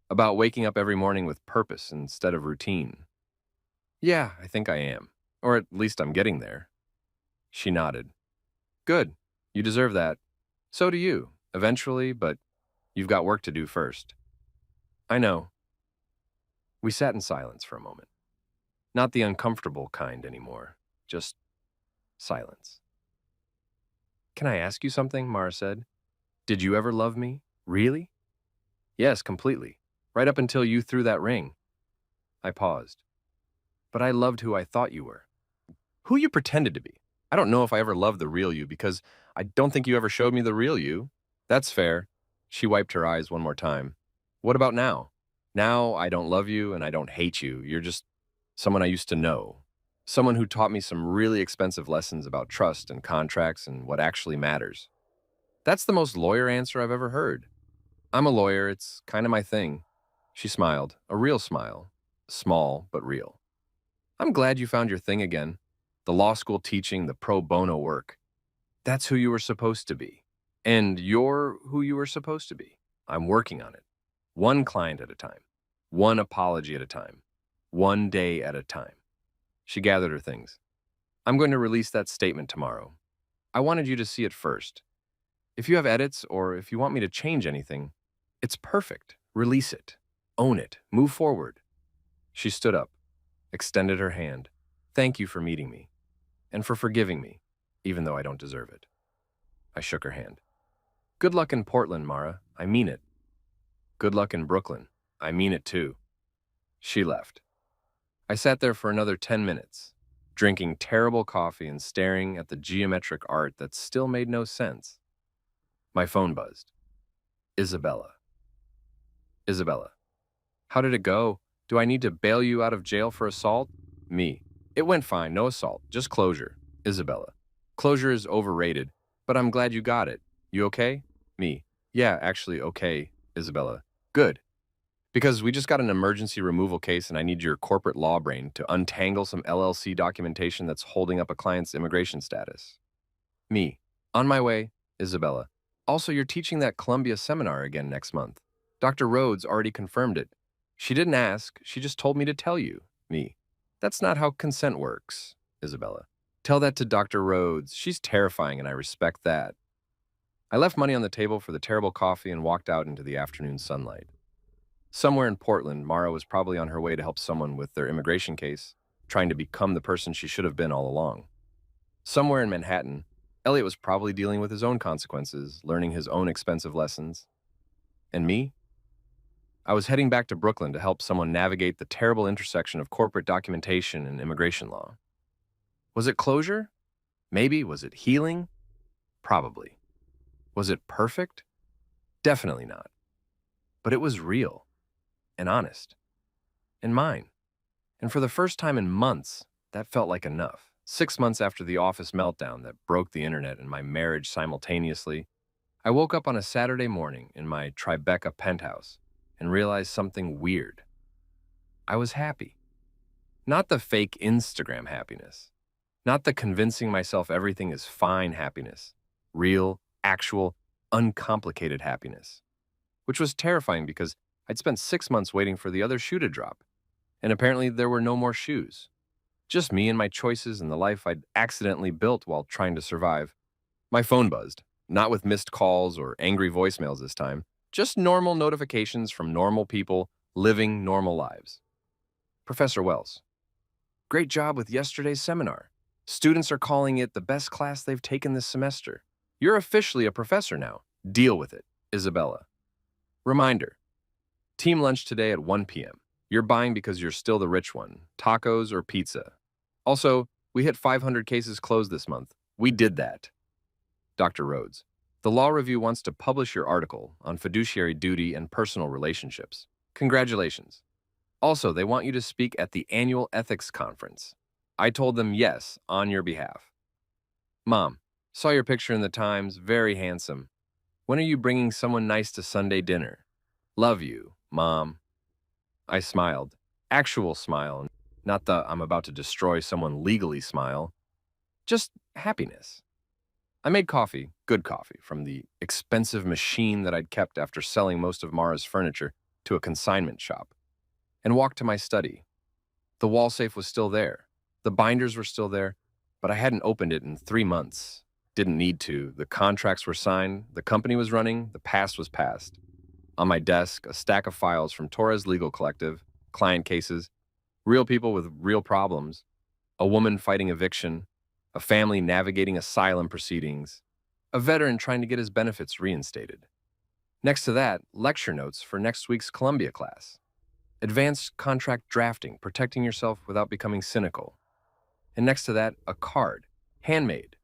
S1: about waking up every morning with purpose instead of routine. Yeah, I think I am. Or at least I'm getting there. She nodded. Good. You deserve that. So do you, eventually, but you've got work to do first. I know. We sat in silence for a moment. Not the uncomfortable kind anymore, just silence. Can I ask you something? Mara said. Did you ever love me? Really? Yes, completely. Right up until you threw that ring. I paused. But I loved who I thought you were. Who you pretended to be. I don't know if I ever loved the real you because I don't think you ever showed me the real you. That's fair. She wiped her eyes one more time. What about now? Now I don't love you and I don't hate you. You're just someone I used to know. Someone who taught me some really expensive lessons about trust and contracts and what actually matters. That's the most lawyer answer I've ever heard. I'm a lawyer, it's kind of my thing. She smiled, a real smile. Small, but real. I'm glad you found your thing again. The law school teaching, the pro bono work. That's who you were supposed to be. And you're who you were supposed to be. I'm working on it. One client at a time. One apology at a time. One day at a time. She gathered her things. I'm going to release that statement tomorrow. I wanted you to see it first. If you have edits or if you want me to change anything, it's perfect. Release it. Own it. Move forward. She stood up, extended her hand. Thank you for meeting me and for forgiving me, even though I don't deserve it. I shook her hand. Good luck in Portland, Mara. I mean it. Good luck in Brooklyn. I mean it too. She left. I sat there for another 10 minutes, drinking terrible coffee and staring at the geometric art that still made no sense. My phone buzzed. Isabella. Isabella. How did it go? Do I need to bail you out of jail for assault? Me. It went fine, no assault, just closure. Isabella. Closure is overrated, but I'm glad you got it. You okay? Me. Yeah, actually okay, Isabella. Good. Because we just got an emergency removal case and I need your corporate law brain to untangle some LLC documentation that's holding up a client's immigration status. Me. On my way, Isabella. Also, you're teaching that Columbia seminar again next month. Dr. Rhodes already confirmed it. She didn't ask, she just told me to tell you. Me. That's not how consent works, Isabella. Tell that to Dr. Rhodes. She's terrifying, and I respect that. I left money on the table for the terrible coffee and walked out into the afternoon sunlight. Somewhere in Portland, Mara was probably on her way to help someone with their immigration case, trying to become the person she should have been all along. Somewhere in Manhattan, Elliot was probably dealing with his own consequences, learning his own expensive lessons. And me? I was heading back to Brooklyn to help someone navigate the terrible intersection of corporate documentation and immigration law. Was it closure? Maybe. Was it healing? Probably. Was it perfect? Definitely not. But it was real and honest and mine. And for the first time in months, that felt like enough. 6 months after the office meltdown that broke the internet and my marriage simultaneously, I woke up on a Saturday morning in my Tribeca penthouse and realized something weird. I was happy. Not the fake Instagram happiness. Not the convincing myself everything is fine happiness. Real, actual, uncomplicated happiness. Which was terrifying because I'd spent 6 months waiting for the other shoe to drop. And apparently there were no more shoes. Just me and my choices and the life I'd accidentally built while trying to survive. My phone buzzed, not with missed calls or angry voicemails this time, just normal notifications from normal people living normal lives. Professor Wells, great job with yesterday's seminar. Students are calling it the best class they've taken this semester. You're officially a professor now. Deal with it, Isabella. Reminder, team lunch today at 1 p.m. You're buying because you're still the rich one, tacos or pizza. Also, we hit 500 cases closed this month. We did that. Dr. Rhodes, the Law Review wants to publish your article on fiduciary duty and personal relationships. Congratulations. Also, they want you to speak at the annual ethics conference. I told them yes on your behalf. Mom, saw your picture in the Times, very handsome. When are you bringing someone nice to Sunday dinner? Love you, Mom. I smiled. Actual smile, not the I'm about to destroy someone legally smile. Just happiness. I made coffee, good coffee, from the expensive machine that I'd kept after selling most of Mara's furniture to a consignment shop, and walked to my study. The wall safe was still there. The binders were still there, but I hadn't opened it in 3 months. Didn't need to. The contracts were signed, the company was running, the past was past. On my desk, a stack of files from Torres Legal Collective, client cases, real people with real problems, a woman fighting eviction, a family navigating asylum proceedings, a veteran trying to get his benefits reinstated. Next to that, lecture notes for next week's Columbia class. Advanced contract drafting, protecting yourself without becoming cynical. And next to that, a card, handmade,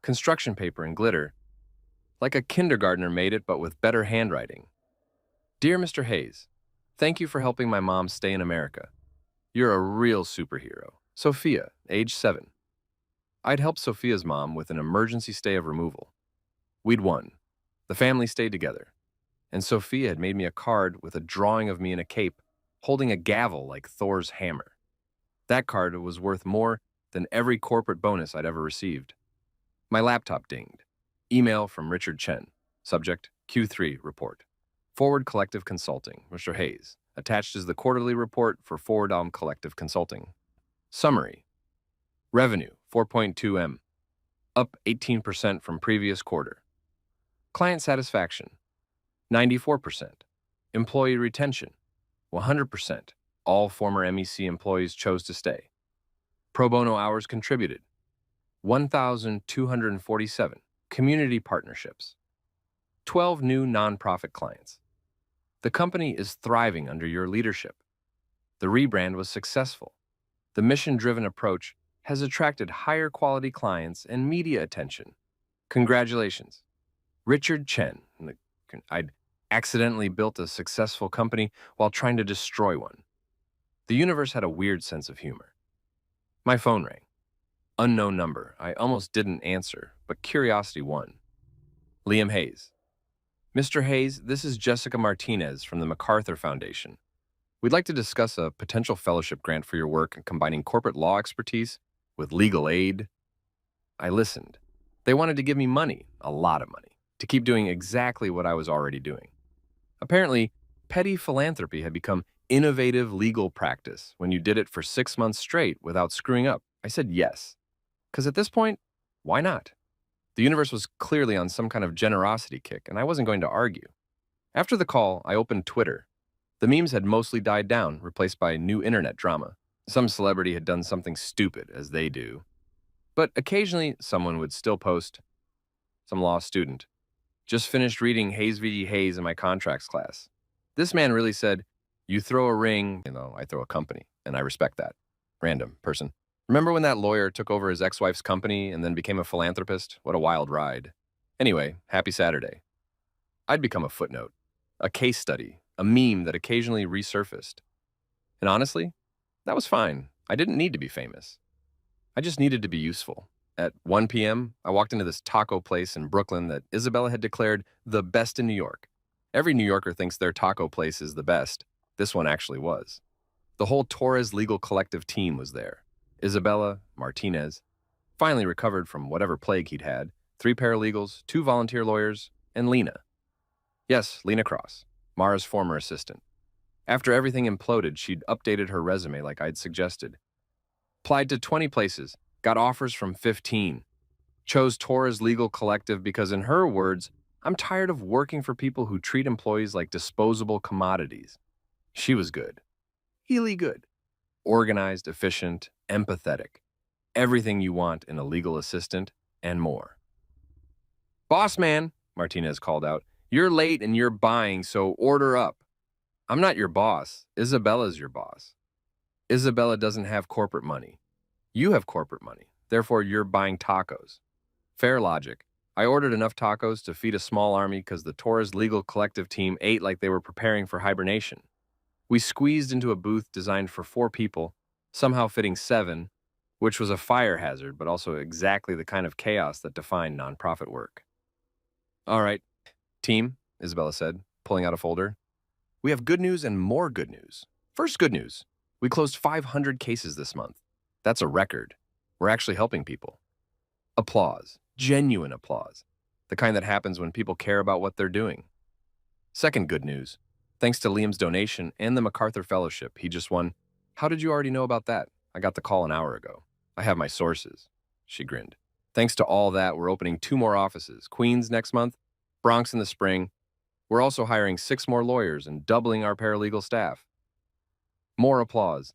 S1: construction paper and glitter, like a kindergartner made it but with better handwriting. Dear Mr. Hayes, thank you for helping my mom stay in America. You're a real superhero. Sophia, age 7. I'd helped Sophia's mom with an emergency stay of removal. We'd won. The family stayed together. And Sophia had made me a card with a drawing of me in a cape, holding a gavel like Thor's hammer. That card was worth more than every corporate bonus I'd ever received. My laptop dinged. Email from Richard Chen. Subject, Q3 report. Forward Collective Consulting, Mr. Hayes. Attached is the quarterly report for Forward Collective Consulting. Summary. Revenue, 4.2 M. Up 18% from previous quarter. Client satisfaction, 94%. Employee retention, 100%. All former MEC employees chose to stay. Pro bono hours contributed, 1,247. Community partnerships, 12 new nonprofit clients. The company is thriving under your leadership. The rebrand was successful. The mission-driven approach has attracted higher quality clients and media attention. Congratulations. Richard Chen. I'd accidentally built a successful company while trying to destroy one. The universe had a weird sense of humor. My phone rang. Unknown number. I almost didn't answer, but curiosity won. Liam Hayes. Mr. Hayes, this is Jessica Martinez from the MacArthur Foundation. We'd like to discuss a potential fellowship grant for your work in combining corporate law expertise with legal aid. I listened. They wanted to give me money, a lot of money, to keep doing exactly what I was already doing. Apparently, petty philanthropy had become innovative legal practice when you did it for 6 months straight without screwing up? I said yes. Because at this point, why not? The universe was clearly on some kind of generosity kick, and I wasn't going to argue. After the call, I opened Twitter. The memes had mostly died down, replaced by new internet drama. Some celebrity had done something stupid, as they do. But occasionally, someone would still post, some law student, just finished reading Hayes v. Hayes in my contracts class. This man really said, you throw a ring, I throw a company, and I respect that. Random person. Remember when that lawyer took over his ex-wife's company and then became a philanthropist? What a wild ride. Anyway, happy Saturday. I'd become a footnote, a case study, a meme that occasionally resurfaced. And honestly, that was fine. I didn't need to be famous. I just needed to be useful. At 1 p.m., I walked into this taco place in Brooklyn that Isabella had declared the best in New York. Every New Yorker thinks their taco place is the best. This one actually was. The whole Torres Legal Collective team was there. Isabella, Martinez, finally recovered from whatever plague he'd had, 3 paralegals, 2 volunteer lawyers, and Lena. Yes, Lena Cross, Mara's former assistant. After everything imploded, she'd updated her resume like I'd suggested. Applied to 20 places, got offers from 15. Chose Torres Legal Collective because, in her words, I'm tired of working for people who treat employees like disposable commodities. She was good. Really good. Organized, efficient, empathetic. Everything you want in a legal assistant and more. Boss man, Martinez called out, you're late and you're buying, so order up. I'm not your boss. Isabella's your boss. Isabella doesn't have corporate money. You have corporate money. Therefore, you're buying tacos. Fair logic. I ordered enough tacos to feed a small army because the Torres Legal Collective team ate like they were preparing for hibernation. We squeezed into a booth designed for 4 people, somehow fitting 7, which was a fire hazard, but also exactly the kind of chaos that defined nonprofit work. All right, team, Isabella said, pulling out a folder. We have good news and more good news. First good news. We closed 500 cases this month. That's a record. We're actually helping people. Applause. Genuine applause. The kind that happens when people care about what they're doing. Second good news. Thanks to Liam's donation and the MacArthur Fellowship, he just won. How did you already know about that? I got the call an hour ago. I have my sources. She grinned. Thanks to all that, we're opening 2 more offices. Queens next month, Bronx in the spring. We're also hiring 6 more lawyers and doubling our paralegal staff. More applause.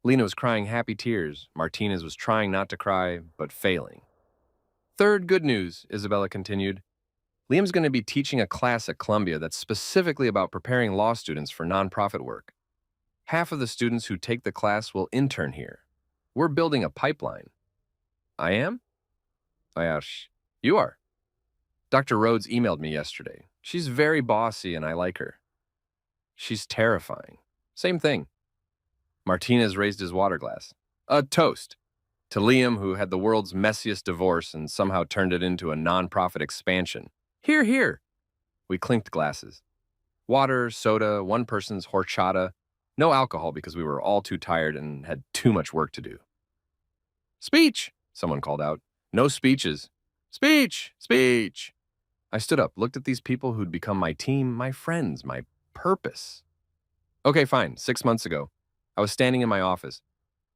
S1: Lena was crying happy tears. Martinez was trying not to cry, but failing. Third good news, Isabella continued. Liam's going to be teaching a class at Columbia that's specifically about preparing law students for nonprofit work. Half of the students who take the class will intern here. We're building a pipeline. I am? You are. Dr. Rhodes emailed me yesterday. She's very bossy and I like her. She's terrifying. Same thing. Martinez raised his water glass. A toast to Liam, who had the world's messiest divorce and somehow turned it into a nonprofit expansion. Hear, hear. We clinked glasses. Water, soda, one person's horchata. No alcohol because we were all too tired and had too much work to do. Speech, someone called out. No speeches. Speech, speech. I stood up, looked at these people who'd become my team, my friends, my purpose. Okay, fine. 6 months ago, I was standing in my office,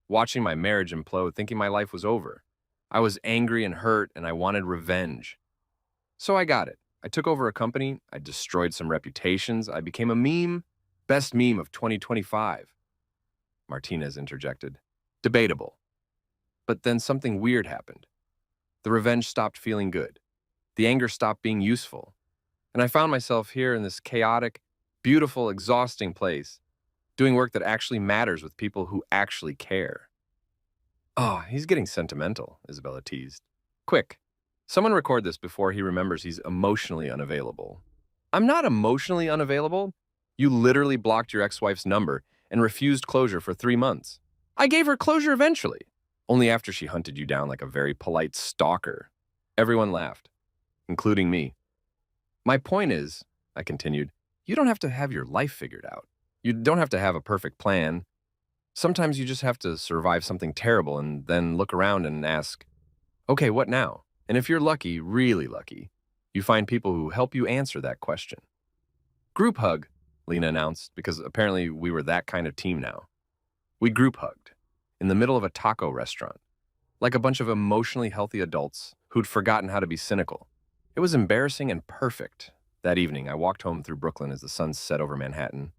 S1: watching my marriage implode, thinking my life was over. I was angry and hurt, and I wanted revenge. So I got it. I took over a company, I destroyed some reputations, I became a meme, best meme of 2025. Martinez interjected. Debatable. But then something weird happened. The revenge stopped feeling good. The anger stopped being useful. And I found myself here in this chaotic, beautiful, exhausting place, doing work that actually matters with people who actually care. Oh, he's getting sentimental, Isabella teased. Quick, someone record this before he remembers he's emotionally unavailable. I'm not emotionally unavailable. You literally blocked your ex-wife's number and refused closure for 3 months. I gave her closure eventually, only after she hunted you down like a very polite stalker. Everyone laughed, including me. My point is, I continued, you don't have to have your life figured out. You don't have to have a perfect plan. Sometimes you just have to survive something terrible and then look around and ask, okay, what now? And if you're lucky, really lucky, you find people who help you answer that question. Group hug. Lena announced, because apparently we were that kind of team now. We group hugged in the middle of a taco restaurant, like a bunch of emotionally healthy adults who'd forgotten how to be cynical. It was embarrassing and perfect. That evening, I walked home through Brooklyn as the sun set over Manhattan.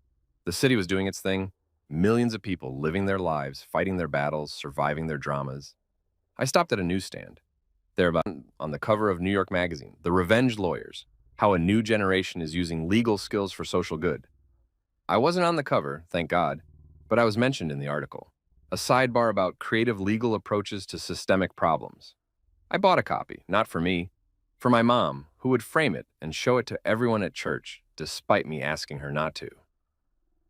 S1: The city was doing its thing, millions of people living their lives, fighting their battles, surviving their dramas. I stopped at a newsstand. There, about on the cover of New York Magazine, The Revenge Lawyers, how a new generation is using legal skills for social good. I wasn't on the cover, thank God, but I was mentioned in the article. A sidebar about creative legal approaches to systemic problems. I bought a copy, not for me, for my mom, who would frame it and show it to everyone at church, despite me asking her not to.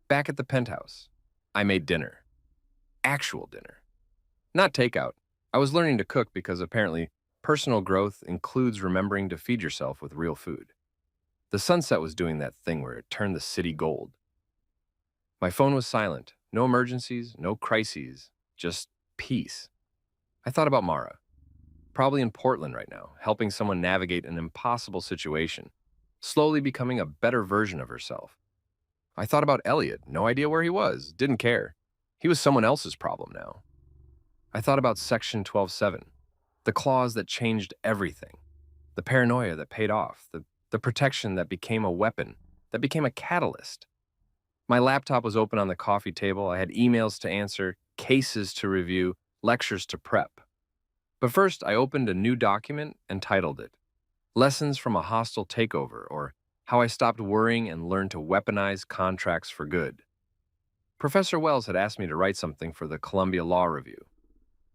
S1: Back at the penthouse, I made dinner. Actual dinner. Not takeout. I was learning to cook because apparently personal growth includes remembering to feed yourself with real food. The sunset was doing that thing where it turned the city gold. My phone was silent. No emergencies, no crises, just peace. I thought about Mara, probably in Portland right now, helping someone navigate an impossible situation, slowly becoming a better version of herself. I thought about Elliot, no idea where he was, didn't care. He was someone else's problem now. I thought about Section 12.7, the clause that changed everything, the paranoia that paid off, the protection that became a weapon, that became a catalyst. My laptop was open on the coffee table. I had emails to answer, cases to review, lectures to prep. But first, I opened a new document and titled it, Lessons from a Hostile Takeover, or How I Stopped Worrying and Learned to Weaponize Contracts for Good. Professor Wells had asked me to write something for the Columbia Law Review.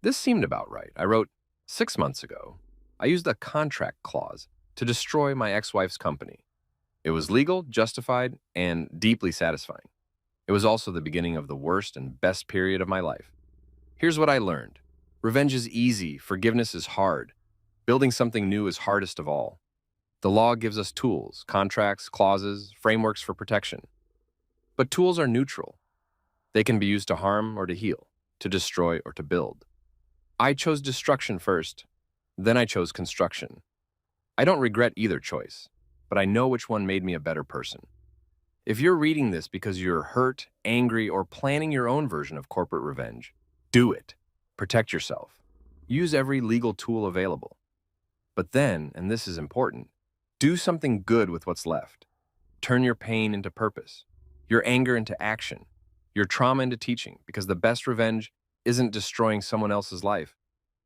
S1: This seemed about right. I wrote, 6 months ago, I used a contract clause to destroy my ex-wife's company. It was legal, justified, and deeply satisfying. It was also the beginning of the worst and best period of my life. Here's what I learned. Revenge is easy, forgiveness is hard. Building something new is hardest of all. The law gives us tools, contracts, clauses, frameworks for protection. But tools are neutral. They can be used to harm or to heal, to destroy or to build. I chose destruction first, then I chose construction. I don't regret either choice, but I know which one made me a better person. If you're reading this because you're hurt, angry, or planning your own version of corporate revenge, do it. Protect yourself. Use every legal tool available. But then, and this is important, do something good with what's left. Turn your pain into purpose, your anger into action, your trauma into teaching, because the best revenge isn't destroying someone else's life.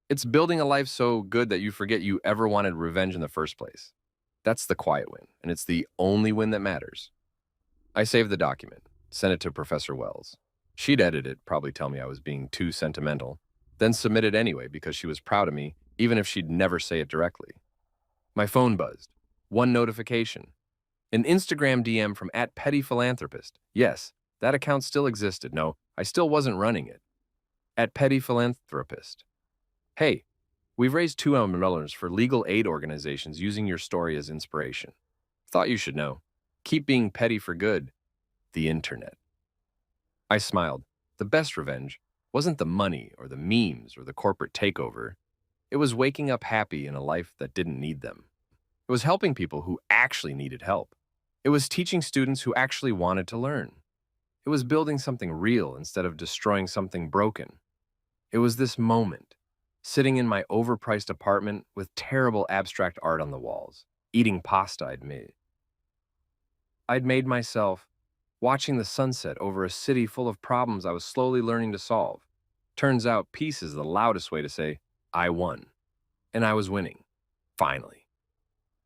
S1: It's building a life so good that you forget you ever wanted revenge in the first place. That's the quiet win, and it's the only win that matters. I saved the document, sent it to Professor Wells. She'd edit it, probably tell me I was being too sentimental, then submit it anyway because she was proud of me, even if she'd never say it directly. My phone buzzed. One notification. An Instagram DM from @pettyphilanthropist. Yes, that account still existed. No, I still wasn't running it. @pettyphilanthropist. Hey, we've raised $2 million for legal aid organizations using your story as inspiration. Thought you should know. Keep being petty for good. The internet. I smiled. The best revenge wasn't the money or the memes or the corporate takeover. It was waking up happy in a life that didn't need them. It was helping people who actually needed help. It was teaching students who actually wanted to learn. It was building something real instead of destroying something broken. It was this moment, sitting in my overpriced apartment with terrible abstract art on the walls, eating pasta I'd made myself, watching the sunset over a city full of problems I was slowly learning to solve. Turns out peace is the loudest way to say, I won. And I was winning. Finally.